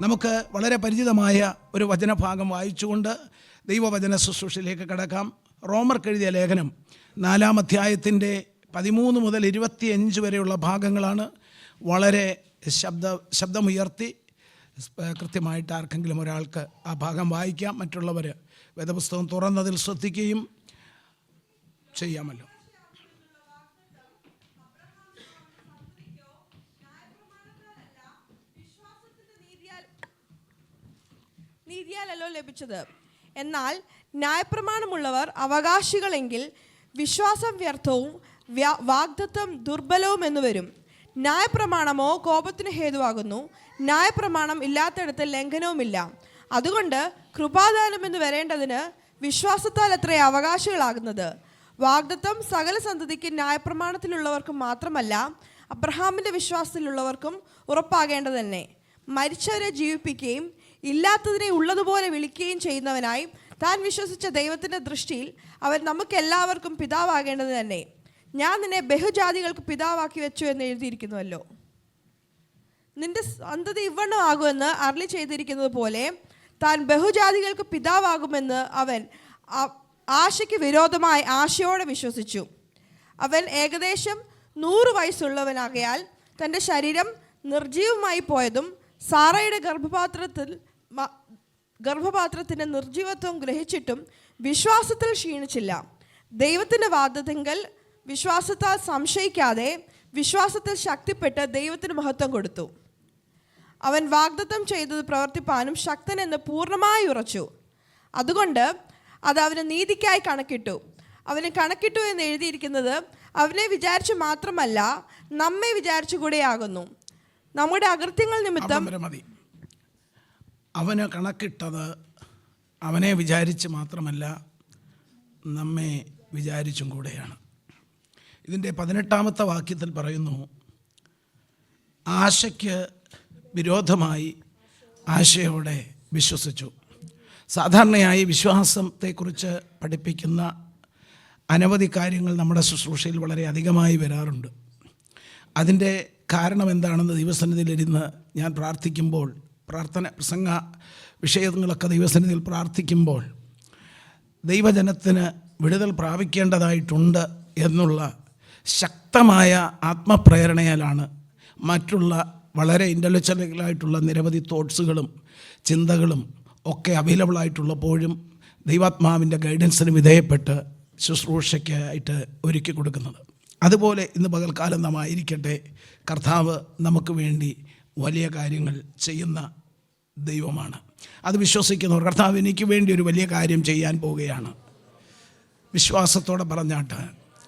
നമുക്ക് വളരെ പരിചിതമായ ഒരു വചനഭാഗം വായിച്ചുകൊണ്ട് ദൈവവചന ശുശ്രൂഷയിലേക്ക് കടക്കാം. റോമർക്കെഴുതിയ ലേഖനം 4-ാം അധ്യായത്തിൻ്റെ 13 മുതൽ 25 വരെയുള്ള ഭാഗങ്ങളാണ്. വളരെ ശബ്ദമുയർത്തി കൃത്യമായിട്ട് ആർക്കെങ്കിലും ഒരാൾക്ക് ആ ഭാഗം വായിക്കാം. മറ്റുള്ളവർ വേദപുസ്തകം തുറന്നതിൽ ശ്രദ്ധിക്കുകയും ചെയ്യാമല്ലോ. നീതിയാലല്ലോ ലഭിച്ചത്. എന്നാൽ ന്യായപ്രമാണമുള്ളവർ അവകാശികളെങ്കിൽ വിശ്വാസം വ്യർത്ഥവും വാഗ്ദത്തം ദുർബലവും എന്ന് വരും. ന്യായപ്രമാണമോ കോപത്തിന് ഹേതുവാകുന്നു. ന്യായപ്രമാണം ഇല്ലാത്തയിടത്ത് ലംഘനവുമില്ല. അതുകൊണ്ട് കൃപാദാനം എന്ന് വരേണ്ടതിന് വിശ്വാസത്താൽ അത്രേ അവകാശികളാകുന്നത്. വാഗ്ദത്തം സകല സന്തതിക്ക് ന്യായപ്രമാണത്തിലുള്ളവർക്കും മാത്രമല്ല, അബ്രഹാമിൻ്റെ വിശ്വാസത്തിലുള്ളവർക്കും ഉറപ്പാകേണ്ടത് തന്നെ. മരിച്ചവരെ ജീവിപ്പിക്കുകയും ഇല്ലാത്തതിനെ ഉള്ളതുപോലെ വിളിക്കുകയും ചെയ്യുന്നവനായി താൻ വിശ്വസിച്ച ദൈവത്തിൻ്റെ ദൃഷ്ടിയിൽ അവൻ നമുക്കെല്ലാവർക്കും പിതാവാകേണ്ടത് തന്നെ. ഞാൻ നിന്നെ ബഹുജാതികൾക്ക് പിതാവാക്കി വെച്ചു എന്ന് എഴുതിയിരിക്കുന്നുവല്ലോ. നിന്റെ സന്തതി ഇവണ്ണം ആകുമെന്ന് അരുളി ചെയ്തിരിക്കുന്നത് പോലെ താൻ ബഹുജാതികൾക്ക് പിതാവാകുമെന്ന് അവൻ ആശയ്ക്ക് വിരോധമായി ആശയോടെ വിശ്വസിച്ചു. അവൻ ഏകദേശം 100 വയസ്സുള്ളവനാകയാൽ തൻ്റെ ശരീരം നിർജീവമായി പോയതും സാറയുടെ ഗർഭപാത്രത്തിൻ്റെ നിർജീവത്വം ഗ്രഹിച്ചിട്ടും വിശ്വാസത്തിൽ ക്ഷീണിച്ചില്ല. ദൈവത്തിൻ്റെ വാഗ്ദത്തങ്ങൾ വിശ്വാസത്താൽ സംശയിക്കാതെ വിശ്വാസത്തിൽ ശക്തിപ്പെട്ട് ദൈവത്തിന് മഹത്വം കൊടുത്തു. അവൻ വാഗ്ദത്തം ചെയ്തത് പ്രവർത്തിപ്പാനും ശക്തനെന്ന് പൂർണ്ണമായി ഉറച്ചു. അതുകൊണ്ട് അത് അവന് നീതിക്കായി കണക്കിട്ടു. അവന് കണക്കിട്ടു എന്ന് എഴുതിയിരിക്കുന്നത് അവനെ വിചാരിച്ചു മാത്രമല്ല, നമ്മെ വിചാരിച്ചു കൂടെയാകുന്നു. നമ്മുടെ അകൃത്യങ്ങൾ നിമിത്തം അവന് കണക്കിട്ടത് അവനെ വിചാരിച്ച് മാത്രമല്ല, നമ്മെ വിചാരിച്ചും കൂടെയാണ്. ഇതിൻ്റെ 18-ാമത്തെ വാക്യത്തിൽ പറയുന്നു, ആശയ്ക്ക് വിരോധമായി ആശയോടെ വിശ്വസിച്ചു. സാധാരണയായി വിശ്വാസത്തെക്കുറിച്ച് പഠിപ്പിക്കുന്ന അനവധി കാര്യങ്ങൾ നമ്മുടെ ശുശ്രൂഷയിൽ വളരെ അധികമായി വരാറുണ്ട്. അതിൻ്റെ കാരണം എന്താണെന്ന് ദൈവസന്നിധിയിലിരുന്ന് ഞാൻ പ്രാർത്ഥിക്കുമ്പോൾ, പ്രസംഗ വിഷയങ്ങളൊക്കെ ദൈവസന്നിധിയിൽ പ്രാർത്ഥിക്കുമ്പോൾ ദൈവജനത്തിന് വിടുതൽ പ്രാപിക്കേണ്ടതായിട്ടുണ്ട് എന്നുള്ള ശക്തമായ ആത്മപ്രേരണയാലാണ് മറ്റുള്ള വളരെ ഇൻ്റലക്ച്വലായിട്ടുള്ള നിരവധി തോട്ട്സുകളും ചിന്തകളും ഒക്കെ അവൈലബിൾ ആയിട്ടുള്ളപ്പോഴും ദൈവാത്മാവിൻ്റെ ഗൈഡൻസിന് വിധേയപ്പെട്ട് ശുശ്രൂഷയ്ക്കായിട്ട് ഒരുക്കി കൊടുക്കുന്നത്. അതുപോലെ ഇന്ന് പകൽക്കാലം നാം ആയിരിക്കട്ടെ. കർത്താവ് നമുക്ക് വേണ്ടി വലിയ കാര്യങ്ങൾ ചെയ്യുന്ന ദൈവമാണ്. അത് വിശ്വസിക്കുന്നവർ, കർത്താവ് എനിക്ക് വേണ്ടി ഒരു വലിയ കാര്യം ചെയ്യാൻ പോവുകയാണ്, വിശ്വാസത്തോടെ പറഞ്ഞാട്ട്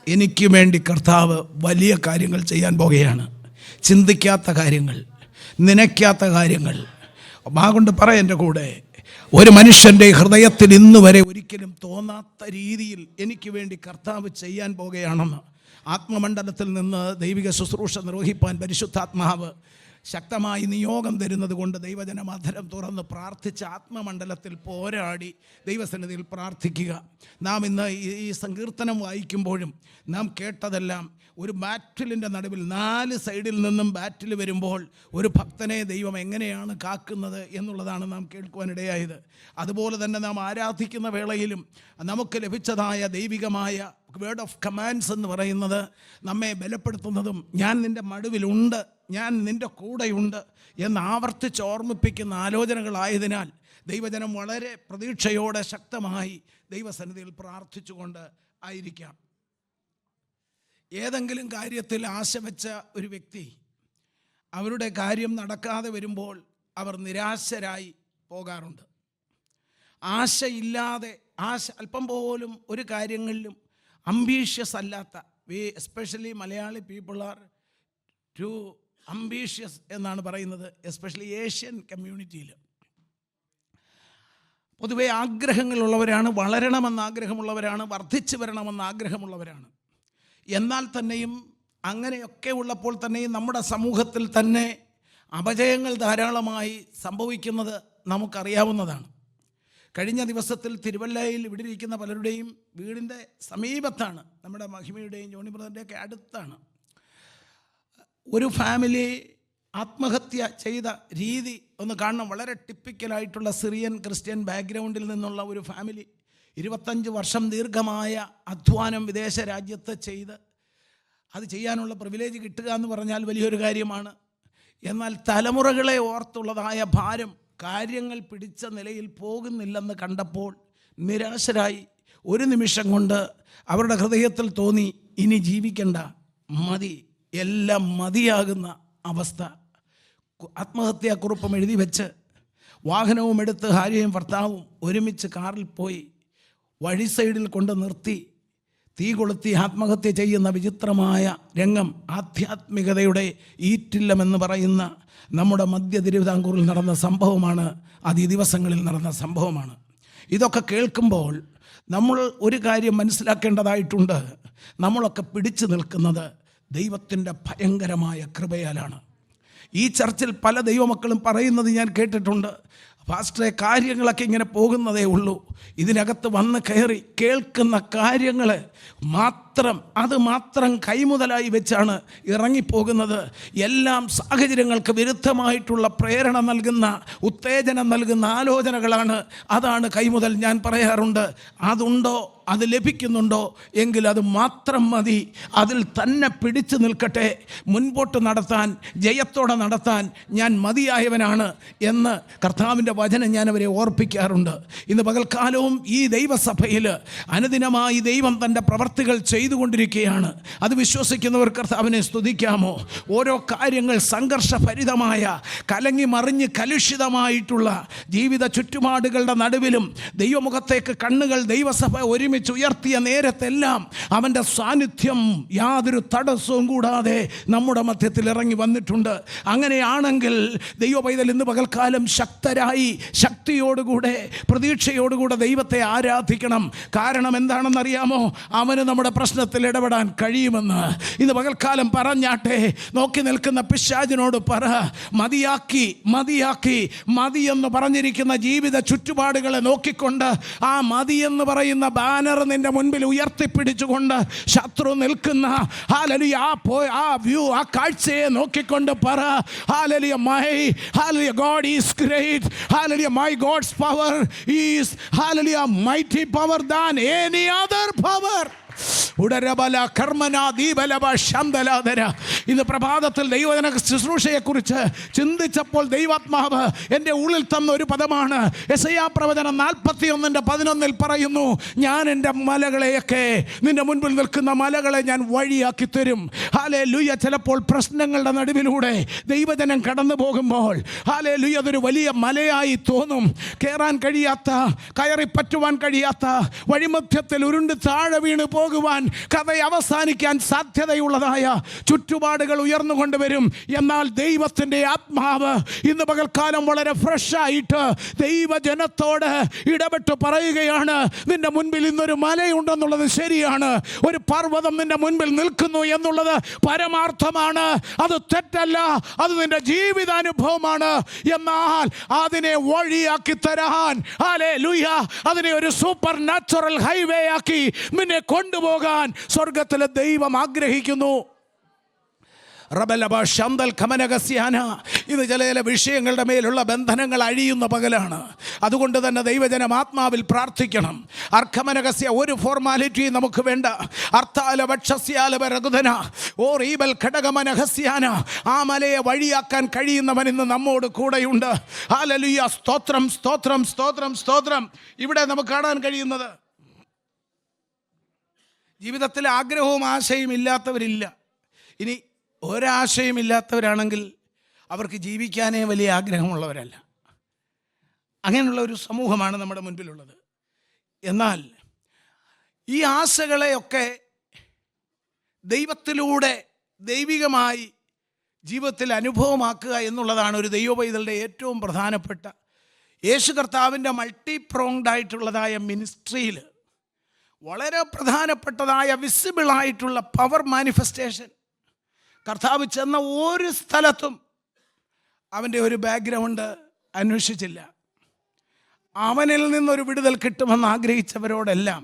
എനിക്ക് വേണ്ടി കർത്താവ് വലിയ കാര്യങ്ങൾ ചെയ്യാൻ പോകുകയാണ്. ചിന്തിക്കാത്ത കാര്യങ്ങൾ, നനയ്ക്കാത്ത കാര്യങ്ങൾ. കൊണ്ട് പറ എൻ്റെ കൂടെ, ഒരു മനുഷ്യൻ്റെ ഹൃദയത്തിൽ ഇന്ന് വരെ ഒരിക്കലും തോന്നാത്ത രീതിയിൽ എനിക്ക് വേണ്ടി കർത്താവ് ചെയ്യാൻ പോകുകയാണെന്ന് ആത്മമണ്ഡലത്തിൽ നിന്ന് ദൈവിക ശുശ്രൂഷ നിർവഹിപ്പാൻ പരിശുദ്ധാത്മാവ് ശക്തമായി നിയോഗം തരുന്നത് കൊണ്ട് ദൈവജനം അധരം തുറന്ന് പ്രാർത്ഥിച്ച് ആത്മമണ്ഡലത്തിൽ പോരാടി ദൈവസന്നിധിയിൽ പ്രാർത്ഥിക്കുക. നാം ഇന്ന് ഈ സങ്കീർത്തനം വായിക്കുമ്പോഴും നാം കേട്ടതെല്ലാം ഒരു ബാറ്റിലിൻ്റെ നടുവിൽ 4 സൈഡിൽ നിന്നും ബാറ്റിൽ വരുമ്പോൾ ഒരു ഭക്തനെ ദൈവം എങ്ങനെയാണ് കാക്കുന്നത് എന്നുള്ളതാണ് നാം കേൾക്കുവാനിടയായത്. അതുപോലെ തന്നെ നാം ആരാധിക്കുന്ന വേളയിലും നമുക്ക് ലഭിച്ചതായ ദൈവികമായ വേർഡ് ഓഫ് കമാൻഡ്സ് എന്ന് പറയുന്നത് നമ്മെ ബലപ്പെടുത്തുന്നതും ഞാൻ നിൻ്റെ മടുവിലുണ്ട്, ഞാൻ നിൻ്റെ കൂടെയുണ്ട് എന്ന് ആവർത്തിച്ച് ഓർമ്മിപ്പിക്കുന്ന ആലോചനകളായതിനാൽ ദൈവജനം വളരെ പ്രതീക്ഷയോടെ ശക്തമായി ദൈവസന്നിധിയിൽ പ്രാർത്ഥിച്ചുകൊണ്ട് ആയിരിക്കാം. ഏതെങ്കിലും കാര്യത്തിൽ ആശ വെച്ച ഒരു വ്യക്തി അവരുടെ കാര്യം നടക്കാതെ വരുമ്പോൾ അവർ നിരാശരായി പോകാറുണ്ട്. ആശയില്ലാതെ, അല്പം പോലും ഒരു കാര്യങ്ങളിലും അംബീഷ്യസ് അല്ലാത്ത, especially Malayali people are too ambitious എന്നാണ് പറയുന്നത്, എസ്പെഷ്യലി ഏഷ്യൻ കമ്മ്യൂണിറ്റിയിൽ. പൊതുവെ ആഗ്രഹങ്ങളുള്ളവരാണ്, വളരണമെന്ന് ആഗ്രഹമുള്ളവരാണ്, വർദ്ധിച്ചു വരണമെന്ന് ആഗ്രഹമുള്ളവരാണ്. എന്നാൽ തന്നെയും അങ്ങനെയൊക്കെ ഉള്ളപ്പോൾ തന്നെയും നമ്മുടെ സമൂഹത്തിൽ തന്നെ അപജയങ്ങൾ ധാരാളമായി സംഭവിക്കുന്നത് നമുക്കറിയാവുന്നതാണ്. കഴിഞ്ഞ ദിവസത്തിൽ തിരുവല്ലയിൽ ഇവിടെ ഇരിക്കുന്ന പലരുടെയും വീടിൻ്റെ സമീപത്താണ്, നമ്മുടെ മഹിമയുടെയും ജോണി ബ്രദറിൻ്റെയൊക്കെ അടുത്താണ്, ഒരു ഫാമിലി ആത്മഹത്യ ചെയ്ത രീതി ഒന്ന് കാണണം. വളരെ ടിപ്പിക്കലായിട്ടുള്ള സിറിയൻ ക്രിസ്ത്യൻ ബാക്ക്ഗ്രൗണ്ടിൽ നിന്നുള്ള ഒരു ഫാമിലി 25 വർഷം ദീർഘമായ അധ്വാനം വിദേശ രാജ്യത്ത് ചെയ്ത് അത് ചെയ്യാനുള്ള പ്രിവിലേജ് കിട്ടുക എന്ന് പറഞ്ഞാൽ വലിയൊരു കാര്യമാണ്. എന്നാൽ തലമുറകളെ ഓർത്തുള്ളതായ ഭാരം കാര്യങ്ങൾ പിടിച്ച നിലയിൽ പോകുന്നില്ലെന്ന് കണ്ടപ്പോൾ നിരാശരായി ഒരു നിമിഷം കൊണ്ട് അവരുടെ ഹൃദയത്തിൽ തോന്നി, ഇനി ജീവിക്കണ്ട, മതി, എല്ലാം മതിയാകുന്ന അവസ്ഥ. ആത്മഹത്യാക്കുറിപ്പും എഴുതി വെച്ച് വാഹനവും എടുത്ത് ഭാര്യയും ഭർത്താവും ഒരുമിച്ച് കാറിൽ പോയി വഴി സൈഡിൽ കൊണ്ട് നിർത്തി തീ കൊളുത്തി ആത്മഹത്യ ചെയ്യുന്ന വിചിത്രമായ രംഗം ആധ്യാത്മികതയുടെ ഈറ്റില്ലമെന്ന് പറയുന്ന നമ്മുടെ മധ്യ തിരുവിതാംകൂറിൽ നടന്ന സംഭവമാണ്. അത് ഈ ദിവസങ്ങളിൽ നടന്ന സംഭവമാണ്. ഇതൊക്കെ കേൾക്കുമ്പോൾ നമ്മൾ ഒരു കാര്യം മനസ്സിലാക്കേണ്ടതായിട്ടുണ്ട്. നമ്മളൊക്കെ പിടിച്ചു നിൽക്കുന്നത് ദൈവത്തിൻ്റെ ഭയങ്കരമായ കൃപയാലാണ്. ഈ ചർച്ചിൽ പല ദൈവമക്കളും പറയുന്നത് ഞാൻ കേട്ടിട്ടുണ്ട്, പാസ്റ്ററെ കാര്യങ്ങളൊക്കെ ഇങ്ങനെ പോകുന്നതേ ഉള്ളൂ, ഇതിനകത്ത് വന്ന് കയറി കേൾക്കുന്ന കാര്യങ്ങൾ മാത്രം കൈമുതലായി വെച്ചാണ് ഇറങ്ങിപ്പോകുന്നത്. എല്ലാം സാഹചര്യങ്ങൾക്ക് വിരുദ്ധമായിട്ടുള്ള പ്രേരണ നൽകുന്ന, ഉത്തേജനം നൽകുന്ന ആലോചനകളാണ്. അതാണ് കൈമുതൽ. ഞാൻ പറയാറുണ്ട്, അതുണ്ടോ, അത് ലഭിക്കുന്നുണ്ടോ എങ്കിൽ അത് മാത്രം മതി. അതിൽ തന്നെ പിടിച്ചു നിൽക്കട്ടെ. മുൻപോട്ട് നടത്താൻ, ജയത്തോടെ നടത്താൻ ഞാൻ മതിയായവനാണ് എന്ന് കർത്താവിൻ്റെ വചനം ഞാൻ അവരെ ഓർപ്പിക്കാറുണ്ട്. ഇന്ന് പകൽക്കാലവും ഈ ദൈവസഭയിൽ അനുദിനമായി ദൈവം തൻ്റെ പ്രവർത്തികൾ ചെയ്തുകൊണ്ടിരിക്കുകയാണ്. അത് വിശ്വസിക്കുന്നവർ കർത്താവിനെ സ്തുതിക്കാമോ? ഓരോ കാര്യങ്ങൾ സംഘർഷഭരിതമായ, കലങ്ങി മറിഞ്ഞ് കലുഷിതമായിട്ടുള്ള ജീവിത ചുറ്റുപാടുകളുടെ നടുവിലും ദൈവമുഖത്തേക്ക് കണ്ണുകൾ ദൈവസഭ ഒരുമിച്ച് ഉയർത്തിയ നേരത്തെല്ലാം അവൻ്റെ സാന്നിധ്യം യാതൊരു തടസ്സവും കൂടാതെ നമ്മുടെ മധ്യത്തിൽ ഇറങ്ങി വന്നിട്ടുണ്ട്. അങ്ങനെയാണെങ്കിൽ ദൈവപൈതൽ ഇന്ന് പകൽക്കാലം ശക്തരായി, ശക്തിയോടുകൂടെ, പ്രതീക്ഷയോടുകൂടെ ദൈവത്തെ ആരാധിക്കണം. കാരണം എന്താണെന്നറിയാമോ? അവന് നമ്മുടെ പ്രശ്നത്തിൽ ഇടപെടാൻ കഴിയുമെന്ന് ഇന്ന് പകൽക്കാലം പറഞ്ഞാട്ടെ. നോക്കി നിൽക്കുന്ന പിശാചിനോട് പറ, മതിയാക്കി, മതിയാക്കി. മതിയെന്ന് പറഞ്ഞിരിക്കുന്ന ജീവിത ചുറ്റുപാടുകളെ നോക്കിക്കൊണ്ട് ആ മതിയെന്ന് പറയുന്ന ബാനർ നിന്റെ മുൻപിൽ ഉയർത്തിപ്പിടിച്ചുകൊണ്ട് ശത്രു നിൽക്കുന്ന ആ വ്യൂ, ആ കാഴ്ചയെ നോക്കിക്കൊണ്ട് പറ, hallelujah, God is great, hallelujah, my God's power is, hallelujah, mighty power than any other power. ഇന്ന് പ്രഭാതത്തിൽ ദൈവജന ശുശ്രൂഷയെക്കുറിച്ച് ചിന്തിച്ചപ്പോൾ ദൈവാത്മാവ് എൻ്റെ ഉള്ളിൽ തന്ന ഒരു പദമാണ്. യെശയ്യാ പ്രവചനം 41:11 പറയുന്നു, ഞാൻ എൻ്റെ മലകളെയൊക്കെ, നിന്റെ മുൻപിൽ നിൽക്കുന്ന മലകളെ ഞാൻ വഴിയാക്കി തരും. ഹല്ലേലൂയ. ചിലപ്പോൾ പ്രശ്നങ്ങളുടെ നടുവിലൂടെ ദൈവജനം കടന്നു പോകുമ്പോൾ ഹല്ലേലൂയ അതൊരു വലിയ മലയായി തോന്നും. കയറാൻ കഴിയാത്ത, കയറിപ്പറ്റുവാൻ കഴിയാത്ത, വഴിമധ്യത്തിൽ ഉരുണ്ട് താഴെ വീണ് പോകുവാൻ, കഥ അവസാനിക്കാൻ സാധ്യതയുള്ളതായ ചുറ്റുപാടുകൾ ഉയർന്നുകൊണ്ടുവരും. എന്നാൽ ദൈവത്തിൻ്റെ ആത്മാവ് ഇന്ന് പകൽക്കാലം വളരെ ഫ്രഷായിട്ട് ദൈവജനത്തോട് ഇടപെട്ട് പറയുകയാണ്, നിന്റെ മുൻപിൽ ഇന്നൊരു മലയുണ്ടെന്നുള്ളത് ശരിയാണ്, ഒരു പർവ്വതം നിന്റെ മുൻപിൽ നിൽക്കുന്നു എന്നുള്ളത് പരമാർത്ഥമാണ്, അത് തെറ്റല്ല, അത് നിന്റെ ജീവിതാനുഭവമാണ്. എന്നാൽ അതിനെ വഴിയാക്കി തരാൻ, ഹല്ലേലൂയ, അതിനെ ഒരു സൂപ്പർ നാച്ചുറൽ ഹൈവേ ആക്കി നിന്നെ കൊണ്ടുപോകാൻ സ്വർഗത്തിലെ ദൈവം ആഗ്രഹിക്കുന്നു. ഇത് ചില വിഷയങ്ങളുടെ മേലുള്ള ബന്ധനങ്ങൾ അഴിയുന്ന പകലാണ്. അതുകൊണ്ട് തന്നെ ദൈവജനം ആത്മാവിൽ പ്രാർത്ഥിക്കണം. അർക്കമനകസ്യ ഒരു ഫോർമാലിറ്റി നമുക്ക് വേണ്ട. ആ മലയെ വഴിയാക്കാൻ കഴിയുന്നവൻ ഇന്ന് നമ്മോട് കൂടെയുണ്ട്. ഹല്ലേലൂയ. സ്തോത്രം, സ്തോത്രം, സ്തോത്രം, സ്തോത്രം. ഇവിടെ നമുക്ക് കാണാൻ കഴിയുന്നത്, ജീവിതത്തിൽ ആഗ്രഹവും ആശയും ഇല്ലാത്തവരില്ല. ഇനി ഒരാശയും ഇല്ലാത്തവരാണെങ്കിൽ അവർക്ക് ജീവിക്കാനേ വലിയ ആഗ്രഹമുള്ളവരല്ല. അങ്ങനെയുള്ള ഒരു സമൂഹമാണ് നമ്മുടെ മുൻപിലുള്ളത്. എന്നാൽ ഈ ആശകളെയൊക്കെ ദൈവത്തിലൂടെ ദൈവികമായി ജീവിതത്തിൽ അനുഭവമാക്കുക എന്നുള്ളതാണ് ഒരു ദൈവപൈതലുടെ ഏറ്റവും പ്രധാനപ്പെട്ട, യേശു കർത്താവിൻ്റെ മൾട്ടി പ്രോങ്ഡ് ആയിട്ടുള്ളതായ മിനിസ്ട്രിയിൽ വളരെ പ്രധാനപ്പെട്ടതായ വിസിബിളായിട്ടുള്ള പവർ മാനിഫെസ്റ്റേഷൻ. കർത്താവ് ചെന്ന ഒരു സ്ഥലത്തും അവൻ്റെ ഒരു ബാക്ക്ഗ്രൗണ്ട് അന്വേഷിച്ചില്ല. അവനിൽ നിന്നൊരു വിടുതൽ കിട്ടുമെന്ന് ആഗ്രഹിച്ചവരോടെല്ലാം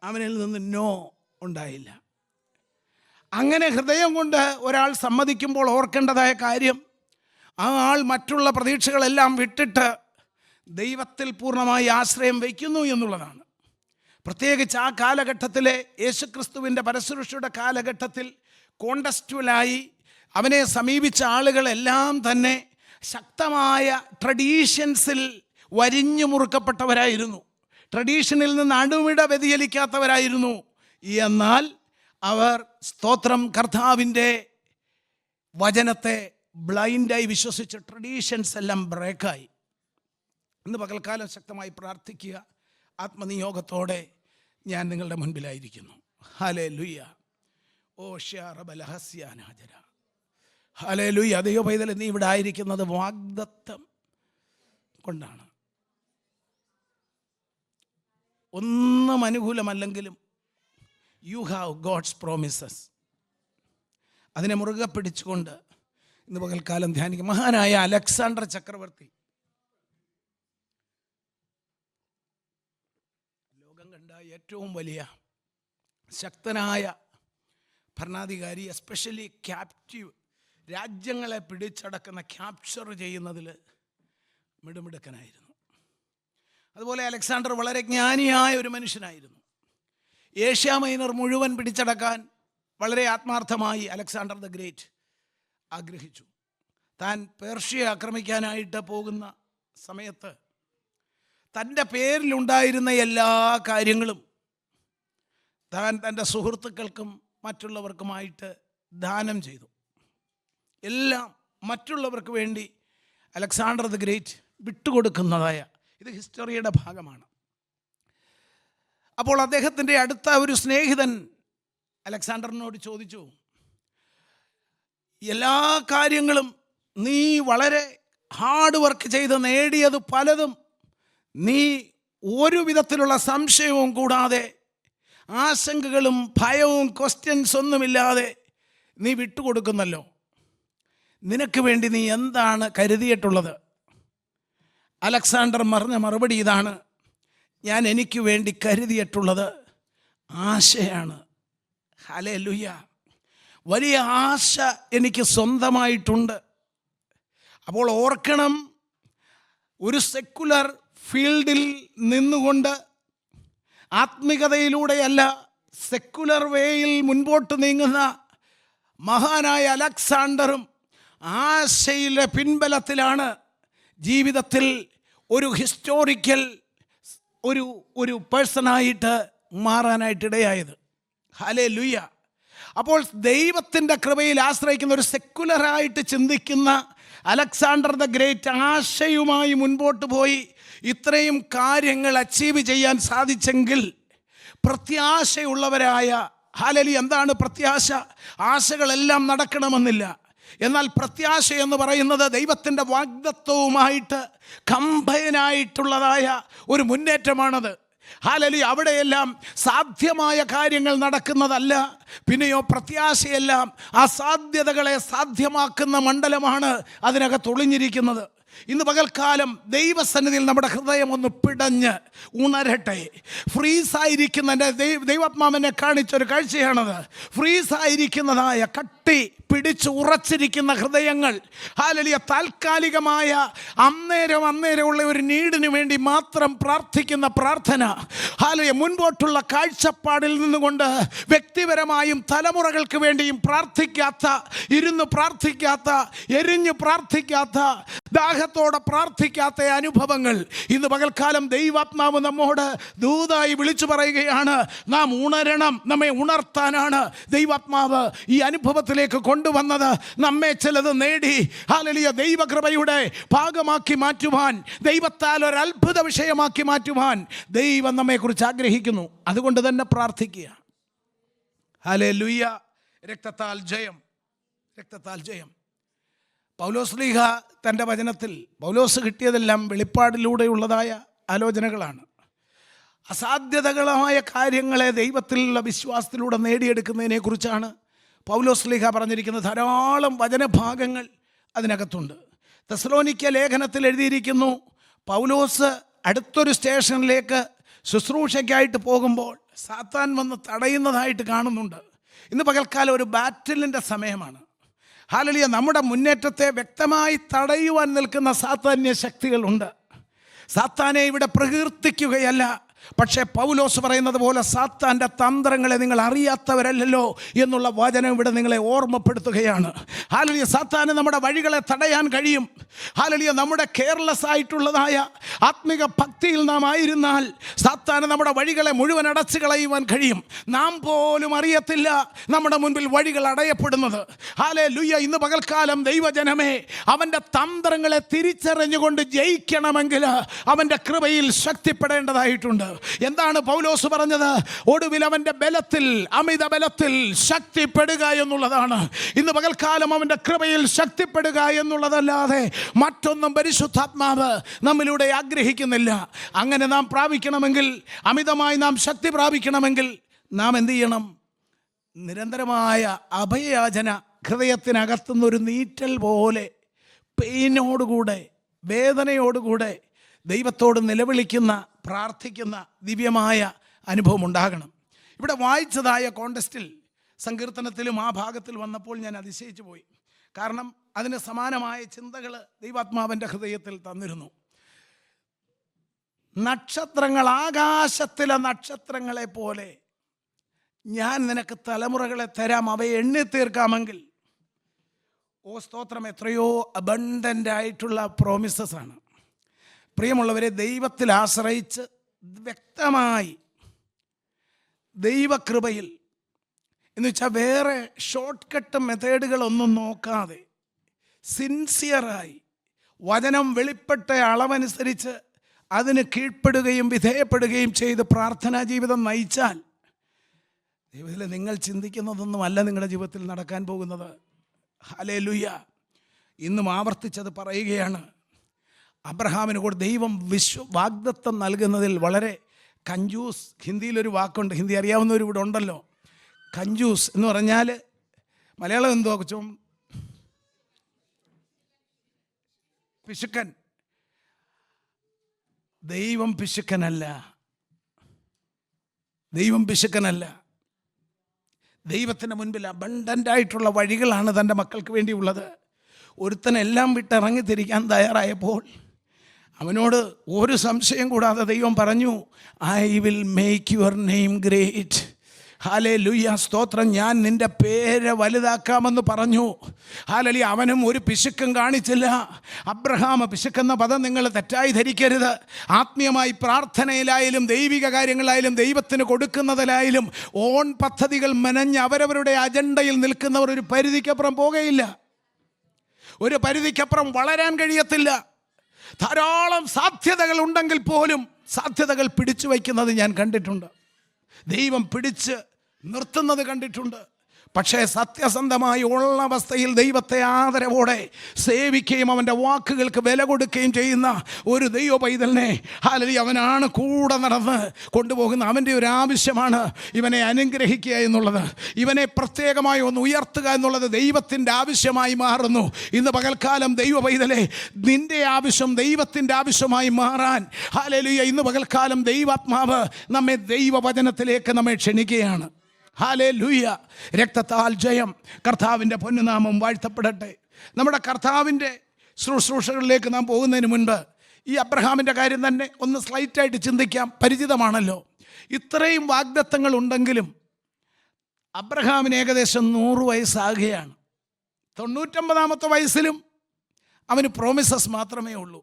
അവനിൽ നിന്ന് നോ ഉണ്ടായില്ല. അങ്ങനെ ഹൃദയം കൊണ്ട് ഒരാൾ സമ്മതിക്കുമ്പോൾ ഓർക്കേണ്ടതായ കാര്യം, ആ ആൾ മറ്റുള്ള പ്രതീക്ഷകളെല്ലാം വിട്ടിട്ട് ദൈവത്തിൽ പൂർണ്ണമായി ആശ്രയം വയ്ക്കുന്നു എന്നുള്ളതാണ്. പ്രത്യേകിച്ച് ആ കാലഘട്ടത്തിലെ യേശുക്രിസ്തുവിൻ്റെ പരശുശ്രൂഷയുടെ കാലഘട്ടത്തിൽ കോണ്ടസ്റ്റുവലായി അവനെ സമീപിച്ച ആളുകളെല്ലാം തന്നെ ശക്തമായ ട്രഡീഷൻസിൽ വരിഞ്ഞു മുറുക്കപ്പെട്ടവരായിരുന്നു. ട്രഡീഷനിൽ നിന്ന് അണുവിട വ്യതിചലിക്കാത്തവരായിരുന്നു. എന്നാൽ അവർ സ്തോത്രം കർത്താവിൻ്റെ വചനത്തെ ബ്ലൈൻഡായി വിശ്വസിച്ച് ട്രഡീഷൻസ് എല്ലാം ബ്രേക്കായി. ഇന്ന് പകൽക്കാലം ശക്തമായി പ്രാർത്ഥിക്കുക. ആത്മനിയോഗത്തോടെ ഞാൻ നിങ്ങളുടെ മുൻപിലായിരിക്കുന്നു. ഹല്ലേലൂയ. ഓ ഷ്യാറബലഹസ്യാനാജര. ഹല്ലേലൂയ. ദൈവ പൈതൽ, നീ ഇവിടെ ആയിരിക്കുന്നത് വാഗ്ദത്തം കൊണ്ടാണ്. ഒന്നും അനുകൂലമല്ലെങ്കിലും യു ഹാവ് ഗോഡ്സ് പ്രോമിസസ്. അതിനെ മുറുകെ പിടിച്ചുകൊണ്ട് ഇന്ന് പകൽക്കാലം ധ്യാനിക്കും. മഹാനായ അലക്സാണ്ടർ ചക്രവർത്തി ലോകം കണ്ട ഏറ്റവും വലിയ ശക്തനായ ഭരണാധികാരി, എസ്പെഷ്യലി ക്യാപ്റ്റീവ് രാജ്യങ്ങളെ പിടിച്ചടക്കുന്ന ക്യാപ്ചർ ചെയ്യുന്നതിൽ മിടുമിടുക്കനായിരുന്നു. അതുപോലെ അലക്സാണ്ടർ വളരെ ജ്ഞാനിയായ ഒരു മനുഷ്യനായിരുന്നു. ഏഷ്യ മൈനർ മുഴുവൻ പിടിച്ചടക്കാൻ വളരെ ആത്മാർത്ഥമായി അലക്സാണ്ടർ ദ ഗ്രേറ്റ് ആഗ്രഹിച്ചു. താൻ പേർഷ്യയെ ആക്രമിക്കാനായിട്ട് പോകുന്ന സമയത്ത് തൻ്റെ പേരിലുണ്ടായിരുന്ന എല്ലാ കാര്യങ്ങളും താൻ തൻ്റെ സുഹൃത്തുക്കൾക്കും മറ്റുള്ളവർക്കുമായിട്ട് ദാനം ചെയ്തു. എല്ലാം മറ്റുള്ളവർക്ക് വേണ്ടി അലക്സാണ്ടർ ദ ഗ്രേറ്റ് വിട്ടുകൊടുക്കുന്നതായ, ഇത് ഹിസ്റ്ററിയുടെ ഭാഗമാണ്. അപ്പോൾ അദ്ദേഹത്തിൻ്റെ അടുത്ത ഒരു സ്നേഹിതൻ അലക്സാണ്ടറിനോട് ചോദിച്ചു, എല്ലാ കാര്യങ്ങളും നീ വളരെ ഹാർഡ് വർക്ക് ചെയ്ത് നേടിയത് പലതും നീ ഒരു വിധത്തിലുള്ള സംശയവും കൂടാതെ, ആശങ്കകളും ഭയവും ക്വസ്റ്റ്യൻസ് ഒന്നുമില്ലാതെ നീ വിട്ടുകൊടുക്കുന്നല്ലോ. നിനക്ക് വേണ്ടി നീ എന്താണ് കരുതിയിട്ടുള്ളത്? അലക്സാണ്ടർ പറഞ്ഞ മറുപടി ഇതാണ്: ഞാൻ എനിക്ക് വേണ്ടി കരുതിയിട്ടുള്ളത് ആശയാണ്. ഹല്ലേലൂയ. വലിയ ആശ എനിക്ക് സ്വന്തമായിട്ടുണ്ട്. അപ്പോൾ ഓർക്കണം, ഒരു സെക്കുലർ ഫീൽഡിൽ നിന്നുകൊണ്ട് ആത്മികതയിലൂടെയല്ല, സെക്കുലർ വേയിൽ മുൻപോട്ട് നീങ്ങുന്ന മഹാനായ അലക്സാണ്ടറും ആശയിലെ പിൻബലത്തിലാണ് ജീവിതത്തിൽ ഒരു ഹിസ്റ്റോറിക്കൽ ഒരു പേഴ്സണായിട്ട് മാറാനായിട്ടിടയായത്. ഹല്ലേലൂയ. അപ്പോൾ ദൈവത്തിൻ്റെ കൃപയിൽ ആശ്രയിക്കുന്ന ഒരു സെക്കുലറായിട്ട് ചിന്തിക്കുന്ന അലക്സാണ്ടർ ദ ഗ്രേറ്റ് ആശയുമായി മുൻപോട്ട് പോയി ഇത്രയും കാര്യങ്ങൾ അച്ചീവ് ചെയ്യാൻ സാധിച്ചെങ്കിൽ, പ്രത്യാശയുള്ളവരായ, ഹല്ലേലൂയ, എന്താണ് പ്രത്യാശ? ആശകളെല്ലാം നടക്കണമെന്നില്ല. എന്നാൽ പ്രത്യാശ എന്ന് പറയുന്നത് ദൈവത്തിൻ്റെ വാഗ്ദത്തവുമായിട്ട് കമ്പയനായിട്ടുള്ളതായ ഒരു മുന്നേറ്റമാണത്. ഹല്ലേലൂയ. അവിടെയെല്ലാം സാധ്യമായ കാര്യങ്ങൾ നടക്കുന്നതല്ല, പിന്നെയോ പ്രത്യാശയെല്ലാം ആ സാധ്യതകളെ സാധ്യമാക്കുന്ന മണ്ഡലമാണ് അതിനകത്ത് ഒളിഞ്ഞിരിക്കുന്നത്. ഇന്ന് പകൽക്കാലം ദൈവസന്നിധിയിൽ നമ്മുടെ ഹൃദയം ഒന്ന് പിടഞ്ഞ് ഉണരട്ടെ. ഫ്രീസായിരിക്കുന്ന ദൈവാത്മാവിനെ കാണിച്ചൊരു കാഴ്ചയാണത്. ഫ്രീസായിരിക്കുന്നതായ കട്ടി പിടിച്ച് ഉറച്ചിരിക്കുന്ന ഹൃദയങ്ങൾ, ഹല്ലേലൂയ, താൽക്കാലികമായ അന്നേരമുള്ള ഒരു നീഡിന് വേണ്ടി മാത്രം പ്രാർത്ഥിക്കുന്ന പ്രാർത്ഥന, ഹല്ലേലൂയ, മുൻപോട്ടുള്ള കാഴ്ചപ്പാടിൽ നിന്നുകൊണ്ട് വ്യക്തിപരമായും തലമുറകൾക്ക് വേണ്ടിയും പ്രാർത്ഥിക്കാത്ത, ഇരുന്ന് പ്രാർത്ഥിക്കാത്ത, എരിഞ്ഞ് പ്രാർത്ഥിക്കാത്ത, ദാഹത്തോടെ പ്രാർത്ഥിക്കാത്ത അനുഭവങ്ങൾ ഇന്ന് പകൽക്കാലം ദൈവാത്മാവ് നമ്മോട് ദൂതായി വിളിച്ചു പറയുകയാണ്. നാം ഉണരണം. നമ്മെ ഉണർത്താനാണ് ദൈവാത്മാവ് ഈ അനുഭവത്തിലേക്ക് കൊണ്ടുവന്നത്. നമ്മെ ചിലത് നേടി, ഹല്ലേലൂയ, ദൈവകൃപയുടെ ഭാഗമാക്കി മാറ്റുവാൻ, ദൈവത്താൽ ഒരു അത്ഭുത വിഷയമാക്കി മാറ്റുവാൻ ദൈവം നമ്മെക്കുറിച്ച് ആഗ്രഹിക്കുന്നു. അതുകൊണ്ട് തന്നെ പ്രാർത്ഥിക്കുക. ഹല്ലേലൂയ. രക്തത്താൽ ജയം, രക്തത്താൽ ജയം. പൗലോസ് ശ്ലീഹ തൻ്റെ വചനത്തിൽ, പൗലോസ് കിട്ടിയതെല്ലാം വെളിപ്പാടിലൂടെയുള്ളതായ ആലോചനകളാണ്. അസാധ്യതകളായ കാര്യങ്ങളെ ദൈവത്തിലുള്ള വിശ്വാസത്തിലൂടെ നേടിയെടുക്കുന്നതിനെക്കുറിച്ചാണ് പൗലോസ് ശ്ലീഹ പറഞ്ഞിരിക്കുന്നത്. ധാരാളം വചനഭാഗങ്ങൾ അതിനകത്തുണ്ട്. തെസ്സലോനിക്ക ലേഖനത്തിൽ എഴുതിയിരിക്കുന്നു, പൗലോസ് അടുത്തൊരു സ്റ്റേഷനിലേക്ക് ശുശ്രൂഷയ്ക്കായിട്ട് പോകുമ്പോൾ സാത്താൻ വന്ന് തടയുന്നതായിട്ട് കാണുന്നുണ്ട്. ഇന്ന് പകൽക്കാലം ഒരു ബാറ്റിലിൻ്റെ സമയമാണ്. ഹല്ലേലൂയ. നമ്മുടെ മുന്നേറ്റത്തെ വ്യക്തമായി തടയുവാൻ നിൽക്കുന്ന സാത്താന്യ ശക്തികളുണ്ട്. സാത്താനെ ഇവിടെ പ്രകീർത്തിക്കുകയല്ല, പക്ഷേ പൗലോസ് പറയുന്നത് പോലെ സാത്താൻ്റെ തന്ത്രങ്ങളെ നിങ്ങൾ അറിയാത്തവരല്ലല്ലോ എന്നുള്ള വചനം ഇവിടെ നിങ്ങളെ ഓർമ്മപ്പെടുത്തുകയാണ്. ഹല്ലേലൂയ. സാത്താന് നമ്മുടെ വഴികളെ തടയാൻ കഴിയും. ഹല്ലേലൂയ. നമ്മുടെ കെയർലെസ് ആയിട്ടുള്ളതായ ആത്മിക ഭക്തിയിൽ നാം ആയിരുന്നാൽ സാത്താന് നമ്മുടെ വഴികളെ മുഴുവൻ അടച്ചു കളയുവാൻ കഴിയും. നാം പോലും അറിയത്തില്ല നമ്മുടെ മുൻപിൽ വഴികൾ അടയപ്പെടുന്നത്. ഹല്ലേലൂയ. ഇന്ന് പകൽക്കാലം ദൈവജനമേ, അവൻ്റെ തന്ത്രങ്ങളെ തിരിച്ചറിഞ്ഞുകൊണ്ട് ജയിക്കണമെങ്കിൽ അവൻ്റെ കൃപയിൽ ശക്തിപ്പെടേണ്ടതായിട്ടുണ്ട്. എന്താണ് പൗലോസ് പറഞ്ഞത്? ഒടുവിൽ അവൻ്റെ ബലത്തിൽ, അമിത ബലത്തിൽ ശക്തിപ്പെടുക എന്നുള്ളതാണ്. ഇന്ന് പകൽക്കാലം അവൻ്റെ കൃപയിൽ ശക്തിപ്പെടുക എന്നുള്ളതല്ലാതെ മറ്റൊന്നും പരിശുദ്ധാത്മാവ് നമ്മിലൂടെ ആഗ്രഹിക്കുന്നില്ല. അങ്ങനെ നാം പ്രാപിക്കണമെങ്കിൽ, അമിതമായി നാം ശക്തി പ്രാപിക്കണമെങ്കിൽ നാം എന്ത് ചെയ്യണം? നിരന്തരമായ അഭയയാചന, ഹൃദയത്തിനകത്തുനിന്നൊരു നീറ്റൽ പോലെ പെയിനോടുകൂടെ, വേദനയോടുകൂടെ ദൈവത്തോട് നിലവിളിക്കുന്ന, പ്രാർത്ഥിക്കുന്ന ദിവ്യമായ അനുഭവം ഉണ്ടാകണം. ഇവിടെ വായിച്ചതായ കോണ്ടസ്റ്റിൽ, സങ്കീർത്തനത്തിലും ആ ഭാഗത്തിൽ വന്നപ്പോൾ ഞാൻ അതിശയിച്ചു പോയി. കാരണം അതിന് സമാനമായ ചിന്തകൾ ദൈവാത്മാവിൻ്റെ ഹൃദയത്തിൽ തന്നിരുന്നു. നക്ഷത്രങ്ങൾ, ആകാശത്തിലെ നക്ഷത്രങ്ങളെ പോലെ ഞാൻ നിനക്ക് തലമുറകളെ തരാം, അവയെ എണ്ണി തീർക്കാമെങ്കിൽ. ഓ സ്തോത്രം! എത്രയോ അബണ്ടൻ്റ് ആയിട്ടുള്ള പ്രോമിസസ് ആണ്. പ്രിയമുള്ളവരെ, ദൈവത്തിൽ ആശ്രയിച്ച് വ്യക്തമായി ദൈവകൃപയിൽ, എന്ന് വെച്ചാൽ വേറെ ഷോർട്ട് കട്ട് മെത്തേഡുകളൊന്നും നോക്കാതെ സിൻസിയറായി വചനം വെളിപ്പെട്ട അളവനുസരിച്ച് അതിന് കീഴ്പ്പെടുകയും വിധേയപ്പെടുകയും ചെയ്ത് പ്രാർത്ഥനാ ജീവിതം നയിച്ചാൽ ദൈവത്തിൽ നിങ്ങൾ ചിന്തിക്കുന്നതൊന്നുമല്ല നിങ്ങളുടെ ജീവിതത്തിൽ നടക്കാൻ പോകുന്നത്. ഹല്ലേലൂയ. ഇന്നും ആവർത്തിച്ചത് പറയുകയാണ്. അബ്രഹാമിന് കൂടെ ദൈവം വാഗ്ദത്തം നൽകുന്നതിൽ വളരെ കഞ്ചൂസ്, ഹിന്ദിയിലൊരു വാക്കുണ്ട്, ഹിന്ദി അറിയാവുന്നവർ ഇവിടെ ഉണ്ടല്ലോ. കഞ്ചൂസ് എന്ന് പറഞ്ഞാൽ മലയാളം എന്തോ കൊച്ചും? പിശുക്കൻ. ദൈവം പിശുക്കനല്ല. ദൈവം പിശുക്കനല്ല. ദൈവത്തിൻ്റെ മുൻപിൽ അബണ്ടൻ്റായിട്ടുള്ള വഴികളാണ് തൻ്റെ മക്കൾക്ക് വേണ്ടിയുള്ളത്. ഒരുത്തനെല്ലാം വിട്ടിറങ്ങി തിരിക്കാൻ തയ്യാറായപ്പോൾ അവനോട് ഒരു സംശയം കൂടാതെ ദൈവം പറഞ്ഞു, I will make your name great. Hallelujah. സ്തോത്രം! ഞാൻ നിൻ്റെ പേര് വലുതാക്കാമെന്ന് പറഞ്ഞു. ഹല്ലേലൂയ. അവനും ഒരു പിശുക്കും കാണിച്ചില്ല. അബ്രഹാം, പിശുക്കെന്ന പദം നിങ്ങൾ തെറ്റായി ധരിക്കരുത്. ആത്മീയമായി പ്രാർത്ഥനയിലായാലും ദൈവിക കാര്യങ്ങളായാലും ദൈവത്തിന് കൊടുക്കുന്നതിലായാലും ഓൺ പദ്ധതികൾ മെനഞ്ഞ് അവരവരുടെ അജണ്ടയിൽ നിൽക്കുന്നവർ ഒരു പരിധിക്കപ്പുറം പോകുകയില്ല. ഒരു പരിധിക്കപ്പുറം വളരാൻ കഴിയത്തില്ല. ധാരാളം സാധ്യതകൾ ഉണ്ടെങ്കിൽ പോലും സാധ്യതകൾ പിടിച്ചു വയ്ക്കുന്നത് ഞാൻ കണ്ടിട്ടുണ്ട്. ദൈവം പിടിച്ച് നിർത്തുന്നത് കണ്ടിട്ടുണ്ട്. പക്ഷേ സത്യസന്ധമായി ഉള്ള അവസ്ഥയിൽ ദൈവത്തെ ആദരവോടെ സേവിക്കുകയും അവൻ്റെ വാക്കുകൾക്ക് വില കൊടുക്കുകയും ചെയ്യുന്ന ഒരു ദൈവ പൈതലിനെ ഹല്ലേലൂയ അവനാണ് കൂടെ നടന്ന് കൊണ്ടുപോകുന്ന. അവൻ്റെ ഒരു ആവശ്യമാണ് ഇവനെ അനുഗ്രഹിക്കുക എന്നുള്ളത്, ഇവനെ പ്രത്യേകമായി ഒന്ന് ഉയർത്തുക എന്നുള്ളത് ദൈവത്തിൻ്റെ ആവശ്യമായി മാറുന്നു. ഇന്ന് പകൽക്കാലം ദൈവ പൈതലെ, നിൻ്റെ ആവശ്യം ദൈവത്തിൻ്റെ ആവശ്യമായി മാറാൻ ഹല്ലേലൂയ ഇന്ന് പകൽക്കാലം ദൈവാത്മാവ് നമ്മെ ദൈവവചനത്തിലേക്ക് നമ്മെ ക്ഷണിക്കുകയാണ്. ഹല്ലേലൂയ. രക്തത്താൽ ജയം. കർത്താവിൻ്റെ പൊന്നുനാമം വാഴ്ത്തപ്പെടട്ടെ. നമ്മുടെ കർത്താവിൻ്റെ ശുശ്രൂഷകളിലേക്ക് നാം പോകുന്നതിന് മുൻപ് ഈ അബ്രഹാമിൻ്റെ കാര്യം തന്നെ ഒന്ന് സ്ലൈറ്റായിട്ട് ചിന്തിക്കാം. പരിചിതമാണല്ലോ. ഇത്രയും വാഗ്ദത്തങ്ങൾ ഉണ്ടെങ്കിലും അബ്രഹാമിന് ഏകദേശം 100 വയസ്സാകുകയാണ്. 99-ാമത്തെ വയസ്സിലും അവന് പ്രോമിസസ് മാത്രമേ ഉള്ളൂ.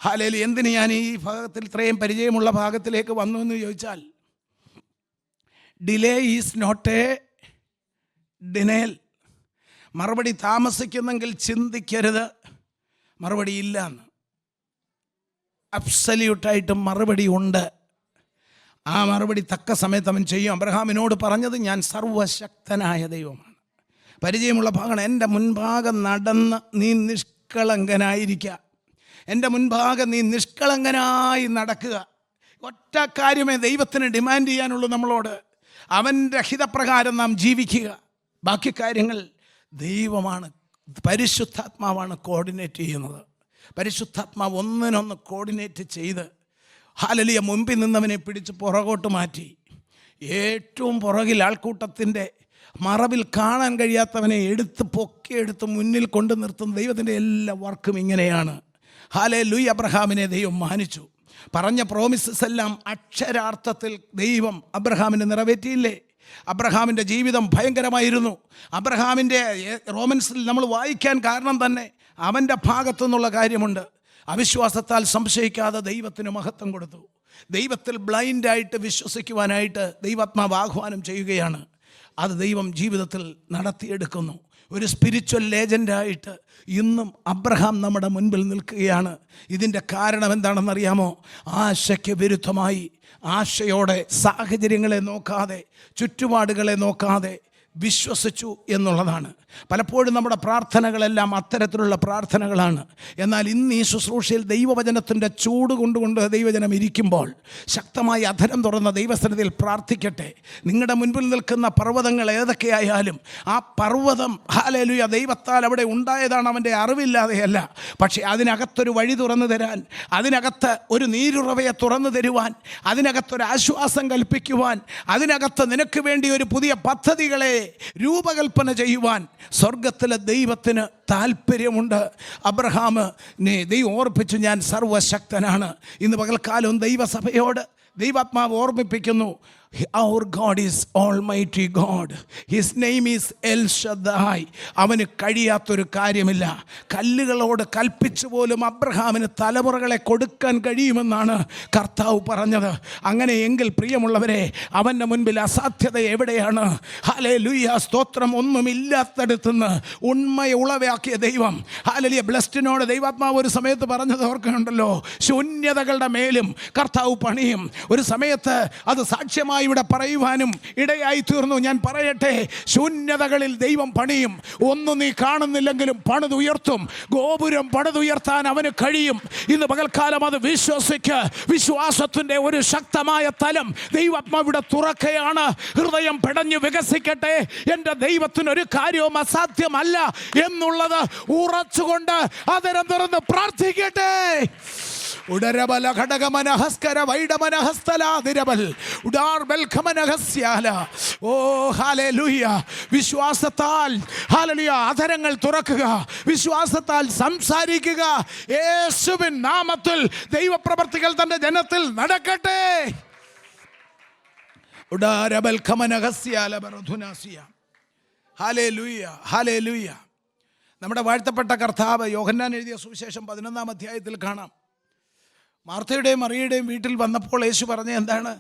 ഹല്ലേലൂയ. എന്തിന് ഞാൻ ഈ ഭാഗത്തിൽ ഇത്രയും പരിചയമുള്ള ഭാഗത്തിലേക്ക് വന്നു എന്ന് ചോദിച്ചാൽ, delay is not a denial. മറുപടി താമസിക്കുന്നെങ്കിൽ ചിന്തിക്കരുത് മറുപടി ഇല്ല എന്ന്. അബ്സല്യൂട്ടായിട്ടും മറുപടി ഉണ്ട്. ആ മറുപടി തക്ക സമയത്ത് അവൻ ചെയ്യും. അബ്രഹാമിനോട് പറഞ്ഞത്, ഞാൻ സർവശക്തനായ ദൈവമാണ്. പരിചയമുള്ള ഭാഗമാണ്. എൻ്റെ മുൻഭാഗം നടന്ന് നീ നിഷ്കളങ്കനായിരിക്കുക. എൻ്റെ മുൻഭാഗം നീ നിഷ്കളങ്കനായി നടക്കുക. ഒറ്റ കാര്യമേ ദൈവത്തിന് ഡിമാൻഡ് ചെയ്യാനുള്ളൂ നമ്മളോട്. അവൻ്റെ ഹിതപ്രകാരം നാം ജീവിക്കുക. ബാക്കി കാര്യങ്ങൾ ദൈവമാണ്, പരിശുദ്ധാത്മാവാണ് കോർഡിനേറ്റ് ചെയ്യുന്നത്. പരിശുദ്ധാത്മാവ് ഒന്നിനൊന്ന് കോർഡിനേറ്റ് ചെയ്ത് ഹല്ലേലൂയ മുമ്പിൽ നിന്നവനെ പിടിച്ച് പുറകോട്ട് മാറ്റി ഏറ്റവും പുറകിൽ ആൾക്കൂട്ടത്തിൻ്റെ മറവിൽ കാണാൻ കഴിയാത്തവനെ പൊക്കിയെടുത്ത് മുന്നിൽ കൊണ്ടു നിർത്തുന്ന ദൈവത്തിൻ്റെ എല്ലാ വർക്കും ഇങ്ങനെയാണ്. ഹല്ലേലൂയ. അബ്രഹാമിനെ ദൈവം മാനിച്ചു. പറഞ്ഞ പ്രോമിസസ് എല്ലാം അക്ഷരാർത്ഥത്തിൽ ദൈവം അബ്രഹാമിനെ നിറവേറ്റിയില്ലേ? അബ്രഹാമിൻ്റെ ജീവിതം ഭയങ്കരമായിരുന്നു. അബ്രഹാമിൻ്റെ റോമൻസിൽ നമ്മൾ വായിക്കാൻ കാരണം തന്നെ അവൻ്റെ ഭാഗത്തു നിന്നുള്ള കാര്യമുണ്ട്. അവിശ്വാസത്താൽ സംശയിക്കാതെ ദൈവത്തിന് മഹത്വം കൊടുത്തു. ദൈവത്തിൽ ബ്ലൈൻഡായിട്ട് വിശ്വസിക്കുവാനായിട്ട് ദൈവാത്മാവ് ആഹ്വാനം ചെയ്യുകയാണ്. അത് ദൈവം ജീവിതത്തിൽ നടത്തിയെടുക്കുന്നു. ഒരു സ്പിരിച്വൽ ലേജൻഡായിട്ട് ഇന്നും അബ്രഹാം നമ്മുടെ മുൻപിൽ നിൽക്കുകയാണ്. ഇതിൻ്റെ കാരണം എന്താണെന്നറിയാമോ? ആശയ്ക്ക് വിരുദ്ധമായി, ആശയോടെ, സാഹചര്യങ്ങളെ നോക്കാതെ, ചുറ്റുപാടുകളെ നോക്കാതെ വിശ്വസിച്ചു എന്നുള്ളതാണ്. പലപ്പോഴും നമ്മുടെ പ്രാർത്ഥനകളെല്ലാം അത്തരത്തിലുള്ള പ്രാർത്ഥനകളാണ്. എന്നാൽ ഇന്ന് ഈ ശുശ്രൂഷയിൽ ദൈവവചനത്തിൻ്റെ ചൂട് കൊണ്ടുകൊണ്ട് ദൈവജനം ഇരിക്കുമ്പോൾ ശക്തമായി അധരം തുറന്ന ദൈവസന്നിധിയിൽ പ്രാർത്ഥിക്കട്ടെ. നിങ്ങളുടെ മുൻപിൽ നിൽക്കുന്ന പർവ്വതങ്ങൾ ഏതൊക്കെയായാലും ആ പർവ്വതം ഹല്ലേലൂയ ദൈവത്താൽ അവിടെ ഉണ്ടായതാണ്, അവൻ്റെ അറിവില്ലാതെയല്ല. പക്ഷേ അതിനകത്തൊരു വഴി തുറന്നു തരാൻ, അതിനകത്ത് ഒരു നീരുറവയെ തുറന്നു തരുവാൻ, അതിനകത്തൊരു ആശ്വാസം കൽപ്പിക്കുവാൻ, അതിനകത്ത് നിനക്ക് വേണ്ടി ഒരു പുതിയ പദ്ധതികളെ രൂപകൽപ്പന ചെയ്യുവാൻ സ്വർഗത്തിലെ ദൈവത്തിന് താല്പര്യമുണ്ട്. അബ്രഹാമിനെ ദൈവം ഓർപ്പിച്ചു, ഞാൻ സർവശക്തനാണ്. ഇന്ന് പകൽക്കാലം ദൈവസഭയോട് ദൈവാത്മാവ് ഓർമ്മിപ്പിക്കുന്നു, our God is Almighty God. His name is El Shaddai. അവന് കഴിയാത്തൊരു കാര്യമില്ല. കല്ലുകളോട് കൽപ്പിച്ചു പോലും അബ്രഹാമിന് തലമുറകളെ കൊടുക്കാൻ കഴിയുമെന്നാണ് കർത്താവ് പറഞ്ഞത്. അങ്ങനെയെങ്കിൽ പ്രിയമുള്ളവരെ, അവൻ്റെ മുൻപിൽ അസാധ്യത എവിടെയാണ്? ഹല്ലേലൂയ, സ്തോത്രം. ഒന്നുമില്ലാത്തടുത്തുനിന്ന് ഉണ്മയെ ഉളവാക്കിയ ദൈവം. ഹല്ലേലൂയ. ബ്ലെസ്റ്റിനോട് ദൈവാത്മാവ് ഒരു സമയത്ത് പറഞ്ഞത് ഓർക്കുന്നുണ്ടല്ലോ, ശൂന്യതകളുടെ മേലും കർത്താവ് പണിയും. ഒരു സമയത്ത് അത് സാക്ഷ്യമായി ഇവിടെ പറയുവാനും ഇടയായി തീർന്നു. ഞാൻ പറയട്ടെ, ശൂന്യതകളിൽ ദൈവം പണിയും. ഒന്നും നീ കാണുന്നില്ലെങ്കിലും പണിതുയർത്തും. ഗോപുരം പണിതുയർത്താൻ അവന് കഴിയും. ഇന്ന് പകൽക്കാലം അത് വിശ്വസിക്ക്. വിശ്വാസത്തിൻ്റെ ഒരു ശക്തമായ തലം ദൈവാത്മാവിടെ തുറക്കുകയാണ്. ഹൃദയം പെടഞ്ഞു വികസിക്കട്ടെ. എൻ്റെ ദൈവത്തിനൊരു കാര്യവും അസാധ്യമല്ല എന്നുള്ളത് ഉറച്ചുകൊണ്ട് അതരം തുറന്ന് പ്രാർത്ഥിക്കട്ടെ. ഉടരബല ഘടകമനഹസ്കര വൈഡമനഹസ്തലാതിരബൽ ഉടാർബൽഖമനഹസ്യാല. ഓ ഹല്ലേലൂയ. വിശ്വാസത്താൽ ഹല്ലേലൂയ അധരങ്ങൾ തുറക്കുക, വിശ്വാസത്താൽ സംസാരിക്കുക. യേശുവിൻ നാമത്തിൽ ദൈവപ്രവർത്തികൾ തന്റെ ജനത്തിൽ നടക്കട്ടെ. ഉടാരബൽഖമനഹസ്യാല ബറധുനാസിയ. ഹല്ലേലൂയ, ഹല്ലേലൂയ. നമ്മുടെ വാഴ്ത്തപ്പെട്ട കർത്താവ് യോഹന്നാൻ എഴുതിയ സുവിശേഷം 11-ാം അധ്യായത്തിൽ കാണാം. മാർത്തയുടെയും മറിയയുടെയും വീട്ടിൽ വന്നപ്പോൾ യേശു പറഞ്ഞ എന്താണ്?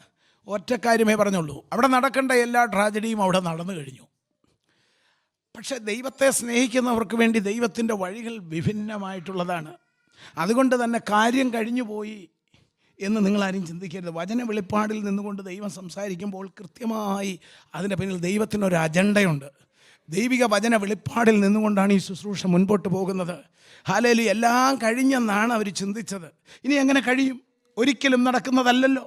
ഒറ്റ കാര്യമേ പറഞ്ഞുള്ളൂ. അവിടെ നടക്കേണ്ട എല്ലാ ട്രാജഡിയും അവിടെ നടന്നു കഴിഞ്ഞു. പക്ഷെ ദൈവത്തെ സ്നേഹിക്കുന്നവർക്ക് വേണ്ടി ദൈവത്തിൻ്റെ വഴികൾ വിഭിന്നമായിട്ടുള്ളതാണ്. അതുകൊണ്ട് തന്നെ കാര്യം കഴിഞ്ഞു പോയി എന്ന് നിങ്ങളാരും ചിന്തിക്കരുത്. വചന വെളിപ്പാടിൽ നിന്നുകൊണ്ട് ദൈവം സംസാരിക്കുമ്പോൾ കൃത്യമായി അതിൻ്റെ പിന്നിൽ ദൈവത്തിനൊരു അജണ്ടയുണ്ട്. ദൈവിക വചന വെളിപ്പാടിൽ നിന്നുകൊണ്ടാണ് ഈ ശുശ്രൂഷ മുൻപോട്ട് പോകുന്നത്. ഹല്ലേലൂയ. എല്ലാം കഴിഞ്ഞെന്നാണ് അവർ ചിന്തിച്ചത്. ഇനി എങ്ങനെ കഴിയും? ഒരിക്കലും നടക്കുന്നതല്ലല്ലോ.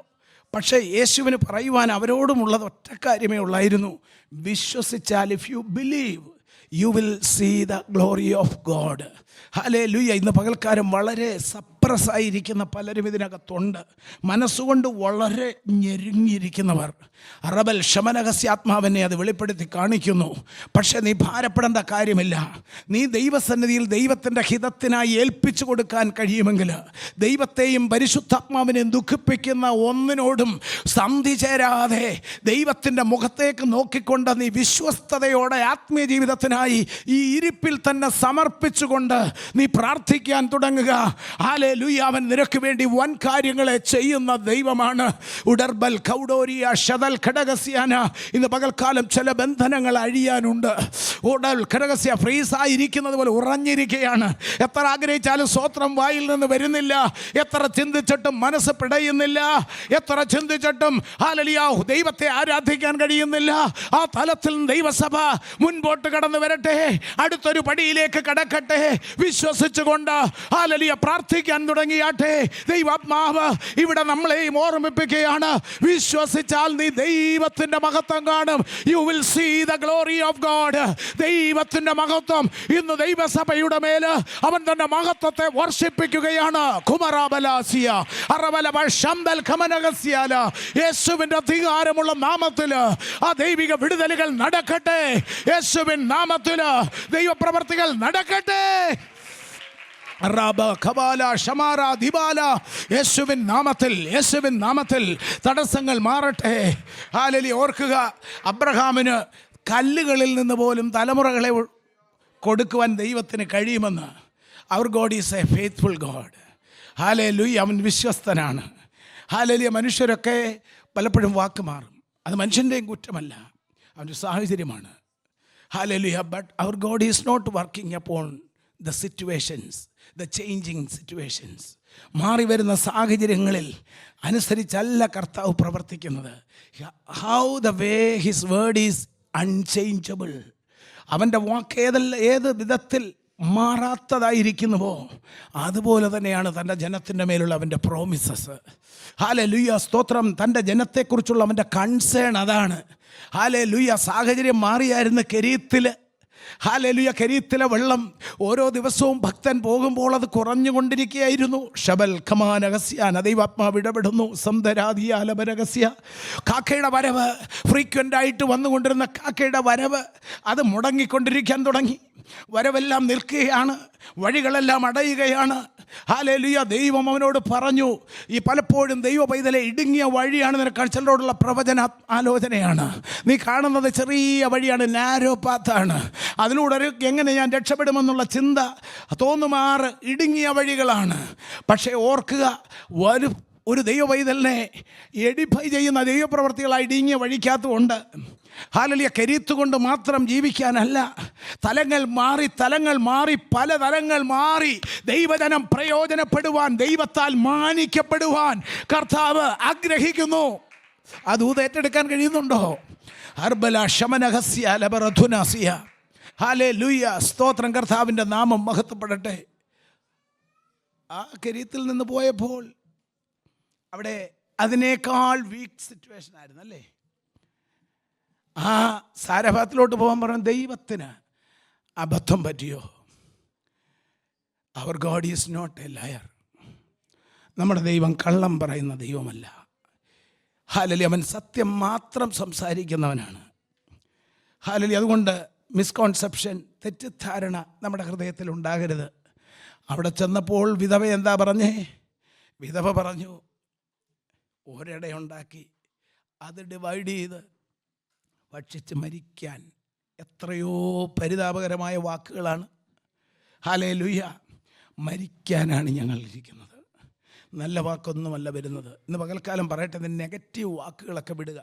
പക്ഷേ യേശുവിന് പറയുവാൻ അവരോടുമുള്ളത് ഒറ്റ കാര്യമേ ഉള്ളായിരുന്നു, വിശ്വസിച്ചാൽ, if you believe you will see the glory of God. Hallelujah. ഇന്ന് പകൽക്കാലം വളരെ സപ്രസായിരിക്കുന്ന പലരും ഇതിനകത്തുണ്ട്. മനസ്സുകൊണ്ട് വളരെ ഞെരുങ്ങിയിരിക്കുന്നവർ. അറബൽ ശമനഹസ്യാത്മാവെന്നെ അത് വെളിപ്പെടുത്തി കാണിക്കുന്നു. പക്ഷേ നീ ഭാരപ്പെടേണ്ട കാര്യമില്ല. നീ ദൈവസന്നിധിയിൽ ദൈവത്തിൻ്റെ ഹിതത്തിനായി ഏൽപ്പിച്ചു കൊടുക്കാൻ കഴിയുമെങ്കിൽ, ദൈവത്തെയും പരിശുദ്ധാത്മാവിനെയും ദുഃഖിപ്പിക്കുന്ന ഒന്നിനോടും സന്ധി ചേരാതെ ദൈവത്തിൻ്റെ മുഖത്തേക്ക് നോക്കിക്കൊണ്ട് നീ വിശ്വസ്തയോടെ ആത്മീയ ജീവിതത്തിനായി ഈ ഇരിപ്പിൽ തന്നെ സമർപ്പിച്ചുകൊണ്ട് നീ പ്രാർത്ഥിക്കാൻ തുടങ്ങുക. ഹല്ലേലൂയ. അവൻ നിനക്ക് വേണ്ടി വൻ കാര്യങ്ങളെ ചെയ്യുന്ന ദൈവമാണ്. ഉടർബൽ കൗഡോരിയ ഷദൽ ഘടകസ്യാന. ഇന്ന് പകൽക്കാലം ചില ബന്ധനങ്ങൾ അഴിയാനുണ്ട്. ഉടൽ ഘടകസ്യ ഫ്രീസായിരിക്കുന്നത് പോലെ ഉറഞ്ഞിരിക്കുകയാണ്. എത്ര ആഗ്രഹിച്ചാലും സ്വത്രം വായിൽ നിന്ന് വരുന്നില്ല. എത്ര ചിന്തിച്ചിട്ടും മനസ്സ് പിടയുന്നില്ല. എത്ര ചിന്തിച്ചിട്ടും ഹല്ലേലൂയ ദൈവത്തെ ആരാധിക്കാൻ കഴിയുന്നില്ല. ആ തലത്തിൽ ദൈവസഭ മുൻപോട്ട് കടന്നു വരട്ടെ. അടുത്തൊരു പടിയിലേക്ക് കടക്കട്ടെ. വിശ്വസിച്ചുകൊണ്ട് ഹല്ലേലൂയ പ്രാർത്ഥിക്കാൻ തുടങ്ങിയാട്ടെ. ദൈവാത്മാവ് ഇവിടെ നമ്മളെയും ഓർമ്മിപ്പിക്കുകയാണ്, വിശ്വസിച്ചാൽ നീ ദൈവത്തിന്റെ മഹത്വം കാണും. You will see the glory of God. ദൈവത്തിന്റെ മഹത്വം ഇന്ന് ദൈവസഭയുടെ മേല് അവൻ തന്റെ മഹത്വത്തെ വർഷിപ്പിക്കുകയാണ്. കുമറാബലാസിയ അറവലബ ശംബൽ ഖമനഗസ്യാല. യേശുവിന്റെ അധികാരമുള്ള നാമത്തിൽ ആ ദൈവിക വിടുതലുകൾ നടക്കട്ടെ. യേശുവിൻ നാമത്തിൽ ദൈവപ്രവർത്തികൾ നടക്കട്ടെ. യേശുവിൻ നാമത്തിൽ, യേശുവിൻ നാമത്തിൽ തടസ്സങ്ങൾ മാറട്ടെ. ഹല്ലേലൂയ. ഓർക്കുക, അബ്രഹാമിന് കല്ലുകളിൽ നിന്ന് പോലും തലമുറകളെ കൊടുക്കുവാൻ ദൈവത്തിന് കഴിയുമെന്ന്. Our God is a faithful God. ഹല്ലേലൂയ. അവൻ വിശ്വസ്തനാണ്. ഹല്ലേലൂയ. മനുഷ്യരൊക്കെ പലപ്പോഴും വാക്ക് മാറും. അത് മനുഷ്യൻ്റെയും കുറ്റമല്ല, അവൻ്റെ സാഹചര്യമാണ്. Hallelujah. But our God is not working upon the situations, the changing situations. മാറി വരുന്ന സാഹചര്യങ്ങളിൽ അനുസരിച്ചല്ല കർത്താവ് പ്രവർത്തിക്കുന്നത്. How the way his word is unchangeable. അവൻ്റെ വാക്ക് ഏത് വിധത്തിൽ മാറാത്തതായിരിക്കുന്നുവോ അതുപോലെ തന്നെയാണ് തൻ്റെ ജനത്തിൻ്റെ മേലുള്ള അവൻ്റെ പ്രോമിസസ്. ഹല്ലേലൂയ. സ്തോത്രം. തൻ്റെ ജനത്തെക്കുറിച്ചുള്ള അവൻ്റെ കൺസേൺ അതാണ്. ഹല്ലേലൂയ. സാഹചര്യം മാറിയായിരുന്ന കെരീത്തിൽ, ഹല്ലേലൂയ, കെരീത്തിലെ വെള്ളം ഓരോ ദിവസവും ഭക്തൻ പോകുമ്പോൾ അത് കുറഞ്ഞുകൊണ്ടിരിക്കുകയായിരുന്നു. ഷബൽ ഖമാനഗസ്യാന. ദൈവാത്മാവ് ഇടപെടുന്നു. സന്തരാധിയാലബരഗസ്യ. കാക്കയുടെ വരവ്, ഫ്രീക്വൻ്റ് ആയിട്ട് വന്നുകൊണ്ടിരുന്ന കാക്കയുടെ വരവ് അത് മുടങ്ങിക്കൊണ്ടിരിക്കാൻ തുടങ്ങി. വരവെല്ലാം നിൽക്കുകയാണ്, വഴികളെല്ലാം അടയുകയാണ്. ഹല്ലേലൂയ. ദൈവം അവനോട് പറഞ്ഞു, ഈ പലപ്പോഴും ദൈവ പൈതലെ ഇടുങ്ങിയ വഴിയാണ് നിനക്ക് ചിലരോടുള്ള പ്രവചന ആലോചനയാണ്. നീ കാണുന്നത് ചെറിയ വഴിയാണ്, നാരോ പാത്താണ്. അതിലൂടെ എങ്ങനെ ഞാൻ രക്ഷപ്പെടുമെന്നുള്ള ചിന്ത തോന്നുമാറ് ഇടുങ്ങിയ വഴികളാണ്. പക്ഷേ ഓർക്കുക, ഒരു ദൈവ പൈതലിനെ എഡിഫൈ ചെയ്യുന്ന ദൈവപ്രവർത്തികളായി ഇടുങ്ങിയ വഴിക്കകത്തുമുണ്ട്. ഹല്ലേലൂയ. കെരീത്ത് കൊണ്ട് മാത്രം ജീവിക്കാനല്ല, തലങ്ങൾ മാറി പല തലങ്ങൾ മാറി ദൈവജനം പ്രയോജനപ്പെടുവാൻ, ദൈവത്താൽ മാനിക്കപ്പെടുവാൻ കർത്താവ് ആഗ്രഹിക്കുന്നു. അത് ഏറ്റെടുക്കാൻ കഴിയുന്നുണ്ടോ? ഹർബല ശമനഹസ്യ ലബറധുനാസിയ. ഹല്ലേലൂയ. സ്തോത്രം. കർത്താവിൻ്റെ നാമം മഹത്വപ്പെടട്ടെ. ആ കെരീത്തിൽ നിന്ന് പോയപ്പോൾ അവിടെ അതിനേക്കാൾ വീക്ക് സിറ്റുവേഷൻ ആയിരുന്നു അല്ലേ? ആ സാരഭാത്തിലോട്ട് പോകാൻ പറഞ്ഞു. ദൈവത്തിന് അബദ്ധം പറ്റിയോ? Our God is not a liar. നമ്മുടെ ദൈവം കള്ളം പറയുന്ന ദൈവമല്ല. ഹല്ലേലൂയ. അവൻ സത്യം മാത്രം സംസാരിക്കുന്നവനാണ്. ഹല്ലേലൂയ. അതുകൊണ്ട് മിസ്കോൺസെപ്ഷൻ, തെറ്റിദ്ധാരണ നമ്മുടെ ഹൃദയത്തിൽ ഉണ്ടാകരുത്. അവിടെ ചെന്നപ്പോൾ വിധവ എന്താ പറഞ്ഞേ? വിധവ പറഞ്ഞു, ഒരിടയുണ്ടാക്കി അത് ഡിവൈഡ് ചെയ്ത് ഭക്ഷിച്ച് മരിക്കാൻ. എത്രയോ പരിതാപകരമായ വാക്കുകളാണ്. ഹല്ലേലൂയ. മരിക്കാനാണ് ഞങ്ങൾ ഇരിക്കുന്നത്. നല്ല വാക്കൊന്നുമല്ല വരുന്നത്. ഇന്ന് പകൽക്കാലം പറയട്ടെ, നെഗറ്റീവ് വാക്കുകളൊക്കെ വിടുക.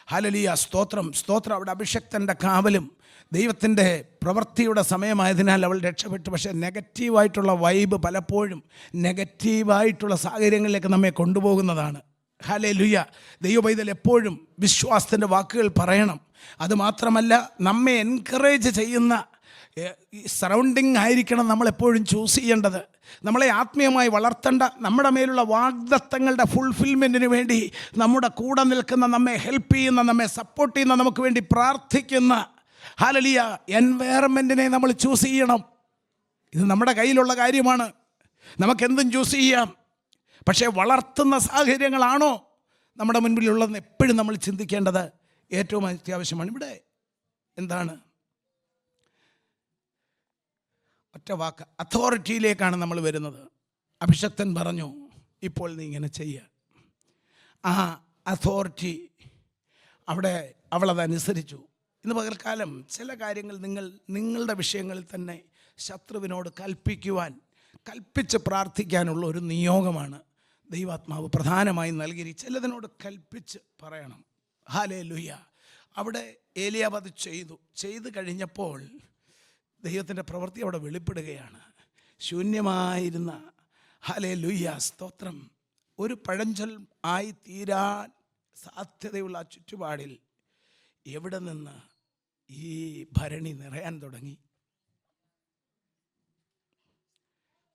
ഹല്ലേലൂയ. സ്തോത്രം. സ്തോത്രം. അവിടെ അഭിഷക്തൻ്റെ കാവലും ദൈവത്തിൻ്റെ പ്രവൃത്തിയുടെ സമയമായതിനാൽ അവൾ രക്ഷപ്പെട്ടു. പക്ഷേ നെഗറ്റീവായിട്ടുള്ള വൈബ് പലപ്പോഴും നെഗറ്റീവായിട്ടുള്ള സാഹചര്യങ്ങളിലേക്ക് നമ്മെ കൊണ്ടുപോകുന്നതാണ്. ഹല്ലേലൂയ. ദൈവപൈതൽ എപ്പോഴും വിശ്വാസത്തിൻ്റെ വാക്കുകൾ പറയണം. അതുമാത്രമല്ല, നമ്മെ എൻകറേജ് ചെയ്യുന്ന സറൗണ്ടിങ് ആയിരിക്കണം നമ്മളെപ്പോഴും ചൂസ് ചെയ്യേണ്ടത്. നമ്മളെ ആത്മീയമായി വളർത്തേണ്ട, നമ്മുടെ മേലുള്ള വാഗ്ദത്തങ്ങളുടെ ഫുൾഫിൽമെൻറ്റിന് വേണ്ടി നമ്മുടെ കൂടെ നിൽക്കുന്ന, നമ്മെ ഹെൽപ്പ് ചെയ്യുന്ന, നമ്മെ സപ്പോർട്ട് ചെയ്യുന്ന, നമുക്ക് വേണ്ടി പ്രാർത്ഥിക്കുന്ന ഹല്ലേലൂയ എൻവയറമെൻറ്റിനെ നമ്മൾ ചൂസ് ചെയ്യണം. ഇത് നമ്മുടെ കയ്യിലുള്ള കാര്യമാണ്. നമുക്കെന്തും ചൂസ് ചെയ്യാം. പക്ഷേ വളർത്തുന്ന സാഹചര്യങ്ങളാണോ നമ്മുടെ മുൻപിലുള്ളതെന്ന് എപ്പോഴും നമ്മൾ ചിന്തിക്കേണ്ടത് ഏറ്റവും അത്യാവശ്യമാണ്. ഇവിടെ എന്താണ്? ഒറ്റ വാക്ക്, അതോറിറ്റിയിലേക്കാണ് നമ്മൾ വരുന്നത്. അഭിഷക്തൻ പറഞ്ഞു, ഇപ്പോൾ നീ ഇങ്ങനെ ചെയ്യുക. ആ അതോറിറ്റി അവിടെ അവളതനുസരിച്ചു. ഇന്ന് പകൽക്കാലം ചില കാര്യങ്ങൾ നിങ്ങളുടെ വിഷയങ്ങളിൽ തന്നെ ശത്രുവിനോട് കൽപ്പിച്ച് പ്രാർത്ഥിക്കാനുള്ള ഒരു നിയോഗമാണ് ദൈവാത്മാവ് പ്രധാനമായും നൽകി. ചിലതിനോട് കൽപ്പിച്ച് പറയണം. ഹല്ലേലൂയ. അവിടെ ഏലിയാവ് അത് ചെയ്തു കഴിഞ്ഞപ്പോൾ ദൈവത്തിൻ്റെ പ്രവൃത്തി അവിടെ വെളിപ്പെടുകയാണ്. ശൂന്യമായിരുന്ന, ഹല്ലേലൂയ, സ്തോത്രം, ഒരു പഴഞ്ചൊൽ ആയി തീരാൻ സാധ്യതയുള്ള ആ ചുറ്റുപാടിൽ എവിടെ നിന്ന് ഈ ഭരണി നിറയാൻ തുടങ്ങി?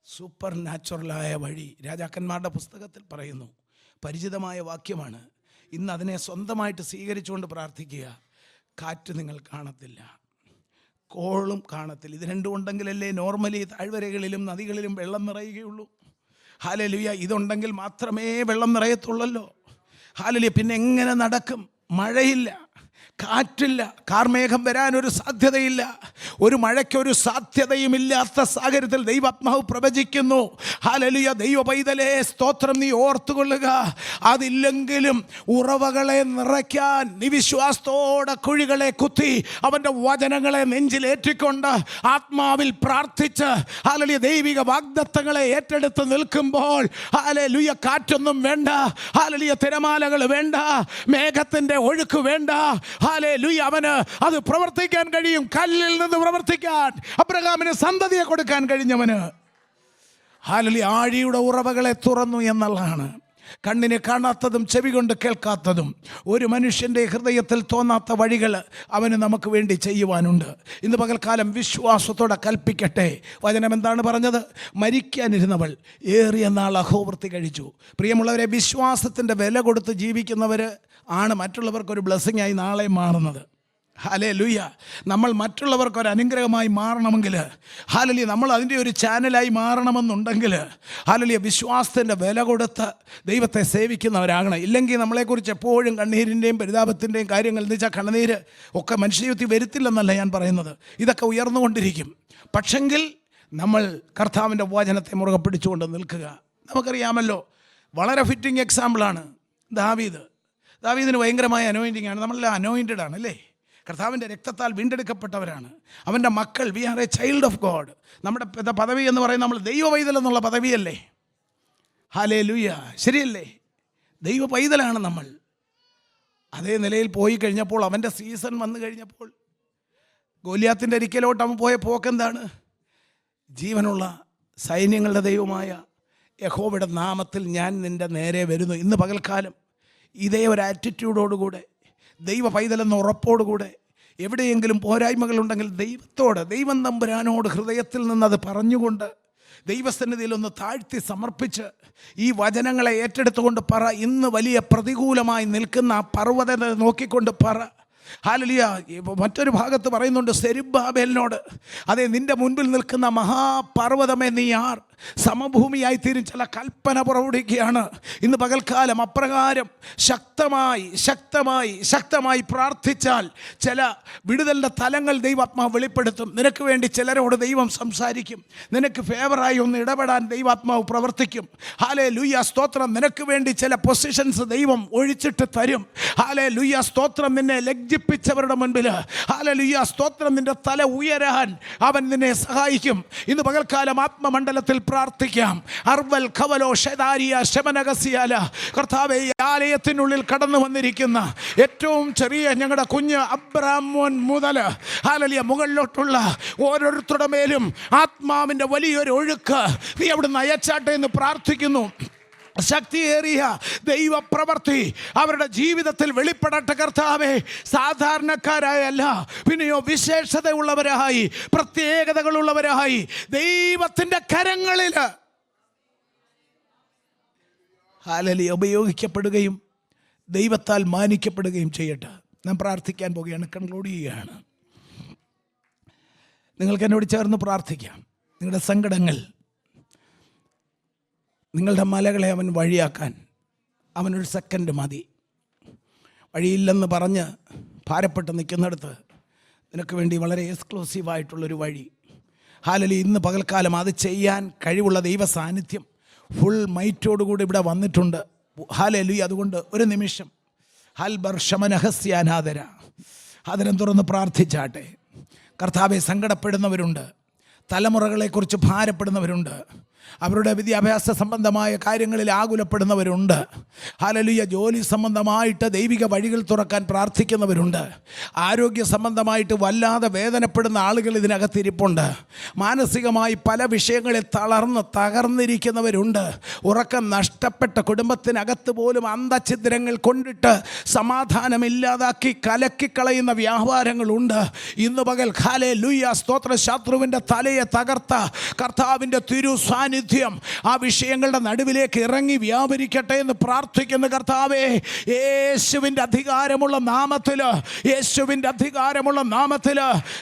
സൂപ്പർ നാച്ചുറലായ വഴി രാജാക്കന്മാരുടെ പുസ്തകത്തിൽ പറയുന്നു. പരിചിതമായ വാക്യമാണ്. ഇന്ന് അതിനെ സ്വന്തമായിട്ട് സ്വീകരിച്ചുകൊണ്ട് പ്രാർത്ഥിക്കുക. കാറ്റ് നിങ്ങൾ കാണത്തില്ല, കോളും കാണത്തില്ല. ഇത് രണ്ടും ഉണ്ടെങ്കിലല്ലേ നോർമലി താഴ്വരകളിലും നദികളിലും വെള്ളം നിറയുകയുള്ളൂ. ഹല്ലേലൂയ. ഇതുണ്ടെങ്കിൽ മാത്രമേ വെള്ളം നിറയത്തുള്ളല്ലോ. ഹല്ലേലൂയ. പിന്നെ എങ്ങനെ നടക്കും? മഴയില്ല, കാറ്റില്ല, കാർമേഘം വരാനൊരു സാധ്യതയില്ല. ഒരു മഴയ്ക്കൊരു സാധ്യതയുമില്ലാത്ത സാഹചര്യത്തിൽ ദൈവാത്മാവ് പ്രവചിക്കുന്നു. ഹല്ലേലൂയ. ദൈവ പൈതലേ, സ്തോത്രം, നീ ഓർത്തുകൊള്ളുക. അതില്ലെങ്കിലും ഉറവകളെ നിറയ്ക്കാൻ നീ വിശ്വാസത്തോടെ കുഴികളെ കുത്തി അവൻ്റെ വചനങ്ങളെ നെഞ്ചിലേറ്റിക്കൊണ്ട് ആത്മാവിൽ പ്രാർത്ഥിച്ച് ഹല്ലേലൂയ ദൈവിക വാഗ്ദത്തങ്ങളെ ഏറ്റെടുത്ത് നിൽക്കുമ്പോൾ ഹല്ലേലൂയ കാറ്റൊന്നും വേണ്ട, ഹല്ലേലൂയ തിരമാലകൾ വേണ്ട, മേഘത്തിൻ്റെ ഒഴുക്ക് വേണ്ട. ഹല്ലേലൂയ. അവന് അത് പ്രവർത്തിക്കാൻ കഴിയും. കല്ലിൽ നിന്ന് പ്രവർത്തിക്കാൻ അബ്രഹാമിന് സന്തതിയെ കൊടുക്കാൻ കഴിഞ്ഞവന് ഹല്ലേലൂയ ആഴിയുടെ ഉറവകളെ തുറന്നു എന്നുള്ളതാണ്. കണ്ണിന് കാണാത്തതും ചെവി കൊണ്ട് കേൾക്കാത്തതും ഒരു മനുഷ്യൻ്റെ ഹൃദയത്തിൽ തോന്നാത്ത വഴികൾ അവന് നമുക്ക് വേണ്ടി ചെയ്യുവാനുണ്ട്. ഇന്ന് പകൽക്കാലം വിശ്വാസത്തോടെ കൽപ്പിക്കട്ടെ. വചനം എന്താണ് പറഞ്ഞത്? മരിക്കാനിരുന്നവൾ ഏറിയ നാൾ അഹോവൃത്തി കഴിച്ചു. പ്രിയമുള്ളവരെ, വിശ്വാസത്തിൻ്റെ വില കൊടുത്ത് ജീവിക്കുന്നവർ ആണ് മറ്റുള്ളവർക്കൊരു ബ്ലെസ്സിങ്ങായി നാളെ മാറുന്നത്. ഹല്ലേലൂയ. നമ്മൾ മറ്റുള്ളവർക്കൊരു അനുഗ്രഹമായി മാറണമെങ്കിൽ, ഹല്ലേലൂയ, നമ്മൾ അതിൻ്റെ ഒരു ചാനലായി മാറണമെന്നുണ്ടെങ്കിൽ ഹല്ലേലൂയ വിശ്വാസത്തിൻ്റെ വില കൊടുത്ത് ദൈവത്തെ സേവിക്കുന്നവരാകണം. ഇല്ലെങ്കിൽ നമ്മളെക്കുറിച്ച് എപ്പോഴും കണ്ണീരിൻ്റെയും പരിതാപത്തിൻ്റെയും കാര്യങ്ങൾ എന്ന് വെച്ചാൽ കണ്ണുനീര് ഒക്കെ മനുഷ്യജീവിതത്തിൽ വരുത്തില്ലെന്നല്ല ഞാൻ പറയുന്നത്. ഇതൊക്കെ ഉയർന്നുകൊണ്ടിരിക്കും. പക്ഷെങ്കിൽ നമ്മൾ കർത്താവിൻ്റെ വചനത്തെ മുറുകെ പിടിച്ചുകൊണ്ട് നിൽക്കുക. നമുക്കറിയാമല്ലോ, വളരെ ഫിറ്റിംഗ് എക്സാമ്പിളാണ് ദാവീദിന് ഭയങ്കരമായ അനോയിൻറ്റിംഗ് ആണ്. നമ്മളെല്ലാം അനോയിൻറ്റഡ് ആണ് അല്ലേ? കർത്താവിൻ്റെ രക്തത്താൽ വീണ്ടെടുക്കപ്പെട്ടവരാണ്. അവൻ്റെ മക്കൾ. We are a child of God. നമ്മുടെ പദവി എന്ന് പറയുന്നത് നമ്മൾ ദൈവ പൈതൽ എന്നുള്ള പദവിയല്ലേ? ഹല്ലേലൂയ. ശരിയല്ലേ? ദൈവ പൈതലാണ് നമ്മൾ. അതേ നിലയിൽ പോയി കഴിഞ്ഞപ്പോൾ, അവൻ്റെ സീസൺ വന്നു കഴിഞ്ഞപ്പോൾ, ഗോലിയാത്തിൻ്റെ അരിക്കലോട്ട് അവൻ പോയ പോക്കെന്താണ്? ജീവനുള്ള സൈന്യങ്ങളുടെ ദൈവമായ യഹോവയുടെ നാമത്തിൽ ഞാൻ നിൻ്റെ നേരെ വരുന്നു. ഇന്ന് പകൽക്കാലം ഇതേ ഒരു ആറ്റിറ്റ്യൂഡോടുകൂടെ, ദൈവ പൈതലെന്ന ഉറപ്പോടുകൂടെ, എവിടെയെങ്കിലും പോരായ്മകളുണ്ടെങ്കിൽ ദൈവം തമ്പുരാനോട് ഹൃദയത്തിൽ നിന്നത് പറഞ്ഞുകൊണ്ട് ദൈവസന്നിധിയിൽ ഒന്ന് താഴ്ത്തി സമർപ്പിച്ച് ഈ വചനങ്ങളെ ഏറ്റെടുത്തുകൊണ്ട് പറ. ഇന്ന് വലിയ പ്രതികൂലമായി നിൽക്കുന്ന ആ പർവ്വതത്തെ നോക്കിക്കൊണ്ട് പറ. ഹല്ലേലൂയ. മറ്റൊരു ഭാഗത്ത് പറയുന്നുണ്ട് സെരുബ്ബാബേലിനോട്, അതെ, നിന്റെ മുൻപിൽ നിൽക്കുന്ന മഹാപർവ്വതമേ നീ ആർ? സമഭൂമിയായി തീരും ചില കൽപ്പന പുറപ്പെടുവിക്കുകയാണ്. ഇന്ന് പകൽക്കാലം അപ്രകാരം ശക്തമായി പ്രാർത്ഥിച്ചാൽ ചില വിടുതലിൻ്റെ തലങ്ങൾ ദൈവാത്മാവ് വെളിപ്പെടുത്തും. നിനക്ക് വേണ്ടി ചിലരോട് ദൈവം സംസാരിക്കും. നിനക്ക് ഫേവറായി ഒന്ന് ഇടപെടാൻ ദൈവാത്മാവ് പ്രവർത്തിക്കും. ഹല്ലേലൂയ. സ്തോത്രം. നിനക്ക് വേണ്ടി ചില പൊസിഷൻസ് ദൈവം ഒഴിച്ചിട്ട് തരും. ഹല്ലേലൂയ. സ്തോത്രം. നിന്നെ ലജ്ജിപ്പിച്ചവരുടെ മുൻപിൽ ഹല്ലേലൂയ സ്തോത്രം, നിന്റെ തല ഉയരാൻ അവൻ നിന്നെ സഹായിക്കും. ഇന്ന് പകൽക്കാലം ആത്മമണ്ഡലത്തിൽ പ്രാർത്ഥിക്കാം. അർവൽ ഖവലോ ഷെദാരിയ ശമനഗസിയാല. കർത്താവേ, ഈ ആലയത്തിനുള്ളിൽ കടന്നു വന്നിരിക്കുന്ന ഏറ്റവും ചെറിയ ഞങ്ങളുടെ കുഞ്ഞ് അബ്രാമോൻ മുതൽ ഹല്ലേലൂയ മുകളിലോട്ടുള്ള ഓരോരുത്തരുടെ മേലും ആത്മാവിൻ്റെ വലിയൊരു ഒഴുക്ക് നീ അവിടുന്ന് അയച്ചാട്ടെ എന്ന് പ്രാർത്ഥിക്കുന്നു. ശക്തിയേറിയ ദൈവപ്രവൃത്തി അവരുടെ ജീവിതത്തിൽ വെളിപ്പെടട്ടെ കർത്താവേ. സാധാരണക്കാരായല്ല, പിന്നെയോ വിശേഷതയുള്ളവരായി, പ്രത്യേകതകളുള്ളവരായി ദൈവത്തിൻ്റെ കരങ്ങളിൽ ഹല്ലേലൂയ ഉപയോഗിക്കപ്പെടുകയും ദൈവത്താൽ മാനിക്കപ്പെടുകയും ചെയ്യട്ടെ. ഞാൻ പ്രാർത്ഥിക്കാൻ പോവുകയാണ്, കൺക്ലൂഡ് ചെയ്യുകയാണ്. നിങ്ങൾക്ക് എന്നോട് ചേർന്ന് പ്രാർത്ഥിക്കാം. നിങ്ങളുടെ സങ്കടങ്ങൾ, നിങ്ങളുടെ മലകളെ അവൻ വഴിയാക്കാൻ അവനൊരു സെക്കൻഡ് മതി. വഴിയില്ലെന്ന് പറഞ്ഞ് ഭാരപ്പെട്ട് നിൽക്കുന്നിടത്ത് നിനക്ക് വേണ്ടി വളരെ എക്സ്ക്ലൂസീവായിട്ടുള്ളൊരു വഴി. ഹല്ലേലൂയ. ഇന്ന് പകൽക്കാലം അത് ചെയ്യാൻ കഴിവുള്ള ദൈവ സാന്നിധ്യം ഫുൾ മൈറ്റോടുകൂടി ഇവിടെ വന്നിട്ടുണ്ട്. ഹല്ലേലൂയ. അതുകൊണ്ട് ഒരു നിമിഷം ഹൽബർ ശമനഹസ്യാനാദര അതിനം തുറന്ന് പ്രാർത്ഥിച്ചാട്ടെ. കർത്താവെ, സങ്കടപ്പെടുന്നവരുണ്ട്, തലമുറകളെക്കുറിച്ച് ഭാരപ്പെടുന്നവരുണ്ട്, അവരുടെ വിദ്യാഭ്യാസ സംബന്ധമായ കാര്യങ്ങളിൽ ആകുലപ്പെടുന്നവരുണ്ട്. ഹല്ലേലൂയ. ജോലി സംബന്ധമായിട്ട് ദൈവിക വഴികൾ തുറക്കാൻ പ്രാർത്ഥിക്കുന്നവരുണ്ട്. ആരോഗ്യ സംബന്ധമായിട്ട് വല്ലാതെ വേദനപ്പെടുന്ന ആളുകൾ ഇതിനകത്തിരിപ്പുണ്ട്. മാനസികമായി പല വിഷയങ്ങളിൽ തകർന്നിരിക്കുന്നവരുണ്ട്. ഉറക്കം നഷ്ടപ്പെട്ട കുടുംബത്തിനകത്ത് പോലും അന്തഛിദ്രങ്ങൾ കൊണ്ടിട്ട് സമാധാനമില്ലാതാക്കി കലക്കിക്കളയുന്ന വ്യാപാരങ്ങളുണ്ട്. ഇന്ന് പകൽ ഹല്ലേലൂയ സ്തോത്ര, ശത്രുവിൻ്റെ തലയെ തകർത്ത കർത്താവിൻ്റെ തിരുസാന്നിധ്യം സാന്നിധ്യം ആ വിഷയങ്ങളുടെ നടുവിലേക്ക് ഇറങ്ങി വ്യാപരിക്കട്ടെ എന്ന് പ്രാർത്ഥിക്കുന്ന കർത്താവേ, യേശുവിൻ്റെ അധികാരമുള്ള നാമത്തിൽ, യേശുവിൻ്റെ അധികാരമുള്ള നാമത്തിൽ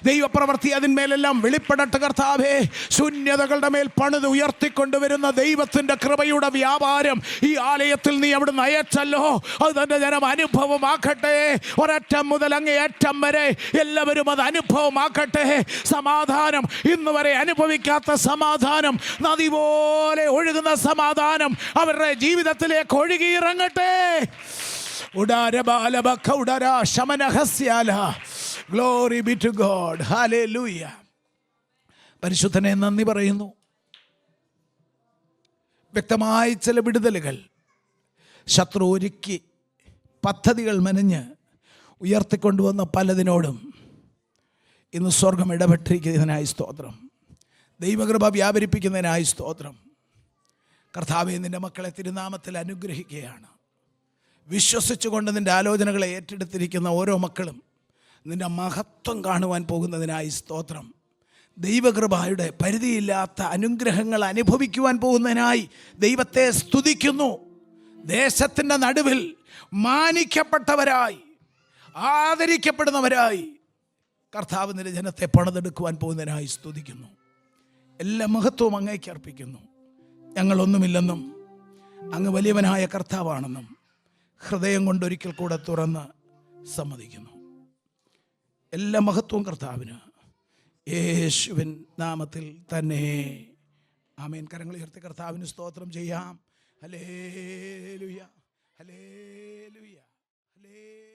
ദൈവപ്രവൃത്തി അതിന്മേലെല്ലാം വെളിപ്പെടട്ടെ കർത്താവേ. ശൂന്യതകളുടെ മേൽ പണിത് ഉയർത്തിക്കൊണ്ടുവരുന്ന ദൈവത്തിൻ്റെ കൃപയുടെ വ്യാപാരം ഈ ആലയത്തിൽ നീ അവിടുന്ന് അയച്ചല്ലോ. അത് തന്നെ ജനം അനുഭവമാക്കട്ടെ. ഒരറ്റം മുതൽ അങ്ങേയറ്റം വരെ എല്ലാവരും അത് അനുഭവമാക്കട്ടെ. സമാധാനം, ഇന്ന് വരെ അനുഭവിക്കാത്ത സമാധാനം, നദി പോലെ ഒഴുകുന്ന സമാധാനം അവരുടെ ജീവിതത്തിലേക്ക് ഒഴുകിയിറങ്ങട്ടെ. Glory be to God. ഹല്ലേലൂയ. പരിശുദ്ധനെ നന്ദി പറയുന്നു. വ്യക്തമായി ചില വിടുതലുകൾ ശത്രു ഒരുക്കി പദ്ധതികൾ മെനഞ്ഞ് ഉയർത്തിക്കൊണ്ടുവന്ന പലതിനോടും ഇന്ന് സ്വർഗം ഇടപെട്ടിരിക്കുന്നതിനായി സ്തോത്രം. ദൈവകൃപ വ്യാപരിപ്പിക്കുന്നതിനായി സ്തോത്രം. കർത്താവേ, നിൻ്റെ മക്കളെ തിരുനാമത്തിൽ അനുഗ്രഹിക്കുകയാണ്. വിശ്വസിച്ചുകൊണ്ട് നിൻ്റെ ആലോചനകളെ ഏറ്റെടുത്തിരിക്കുന്ന ഓരോ മക്കളും നിൻ്റെ മഹത്വം കാണുവാൻ പോകുന്നതിനായി സ്തോത്രം. ദൈവകൃപയുടെ പരിധിയില്ലാത്ത അനുഗ്രഹങ്ങൾ അനുഭവിക്കുവാൻ പോകുന്നതിനായി ദൈവത്തെ സ്തുതിക്കുന്നു. ദേശത്തിൻ്റെ നടുവിൽ മാനിക്കപ്പെട്ടവരായി, ആദരിക്കപ്പെടുന്നവരായി കർത്താവ് നിന്റെ ജനത്തെ പണിതെടുക്കുവാൻ പോകുന്നതിനായി സ്തുതിക്കുന്നു. എല്ലാ മഹത്വവും അങ്ങേക്ക് അർപ്പിക്കുന്നു. ഞങ്ങളൊന്നുമില്ലെന്നും അങ്ങ് വലിയവനായ കർത്താവാണെന്നും ഹൃദയം കൊണ്ടൊരിക്കൽ കൂടെ തുറന്ന് സമ്മതിക്കുന്നു. എല്ലാ മഹത്വവും കർത്താവിന്, യേശുവിൻ നാമത്തിൽ തന്നെ ആമേൻ. കരങ്ങൾ ഉയർത്തി കർത്താവിന് സ്തോത്രം ചെയ്യാം. Hallelujah, hallelujah, hallelujah.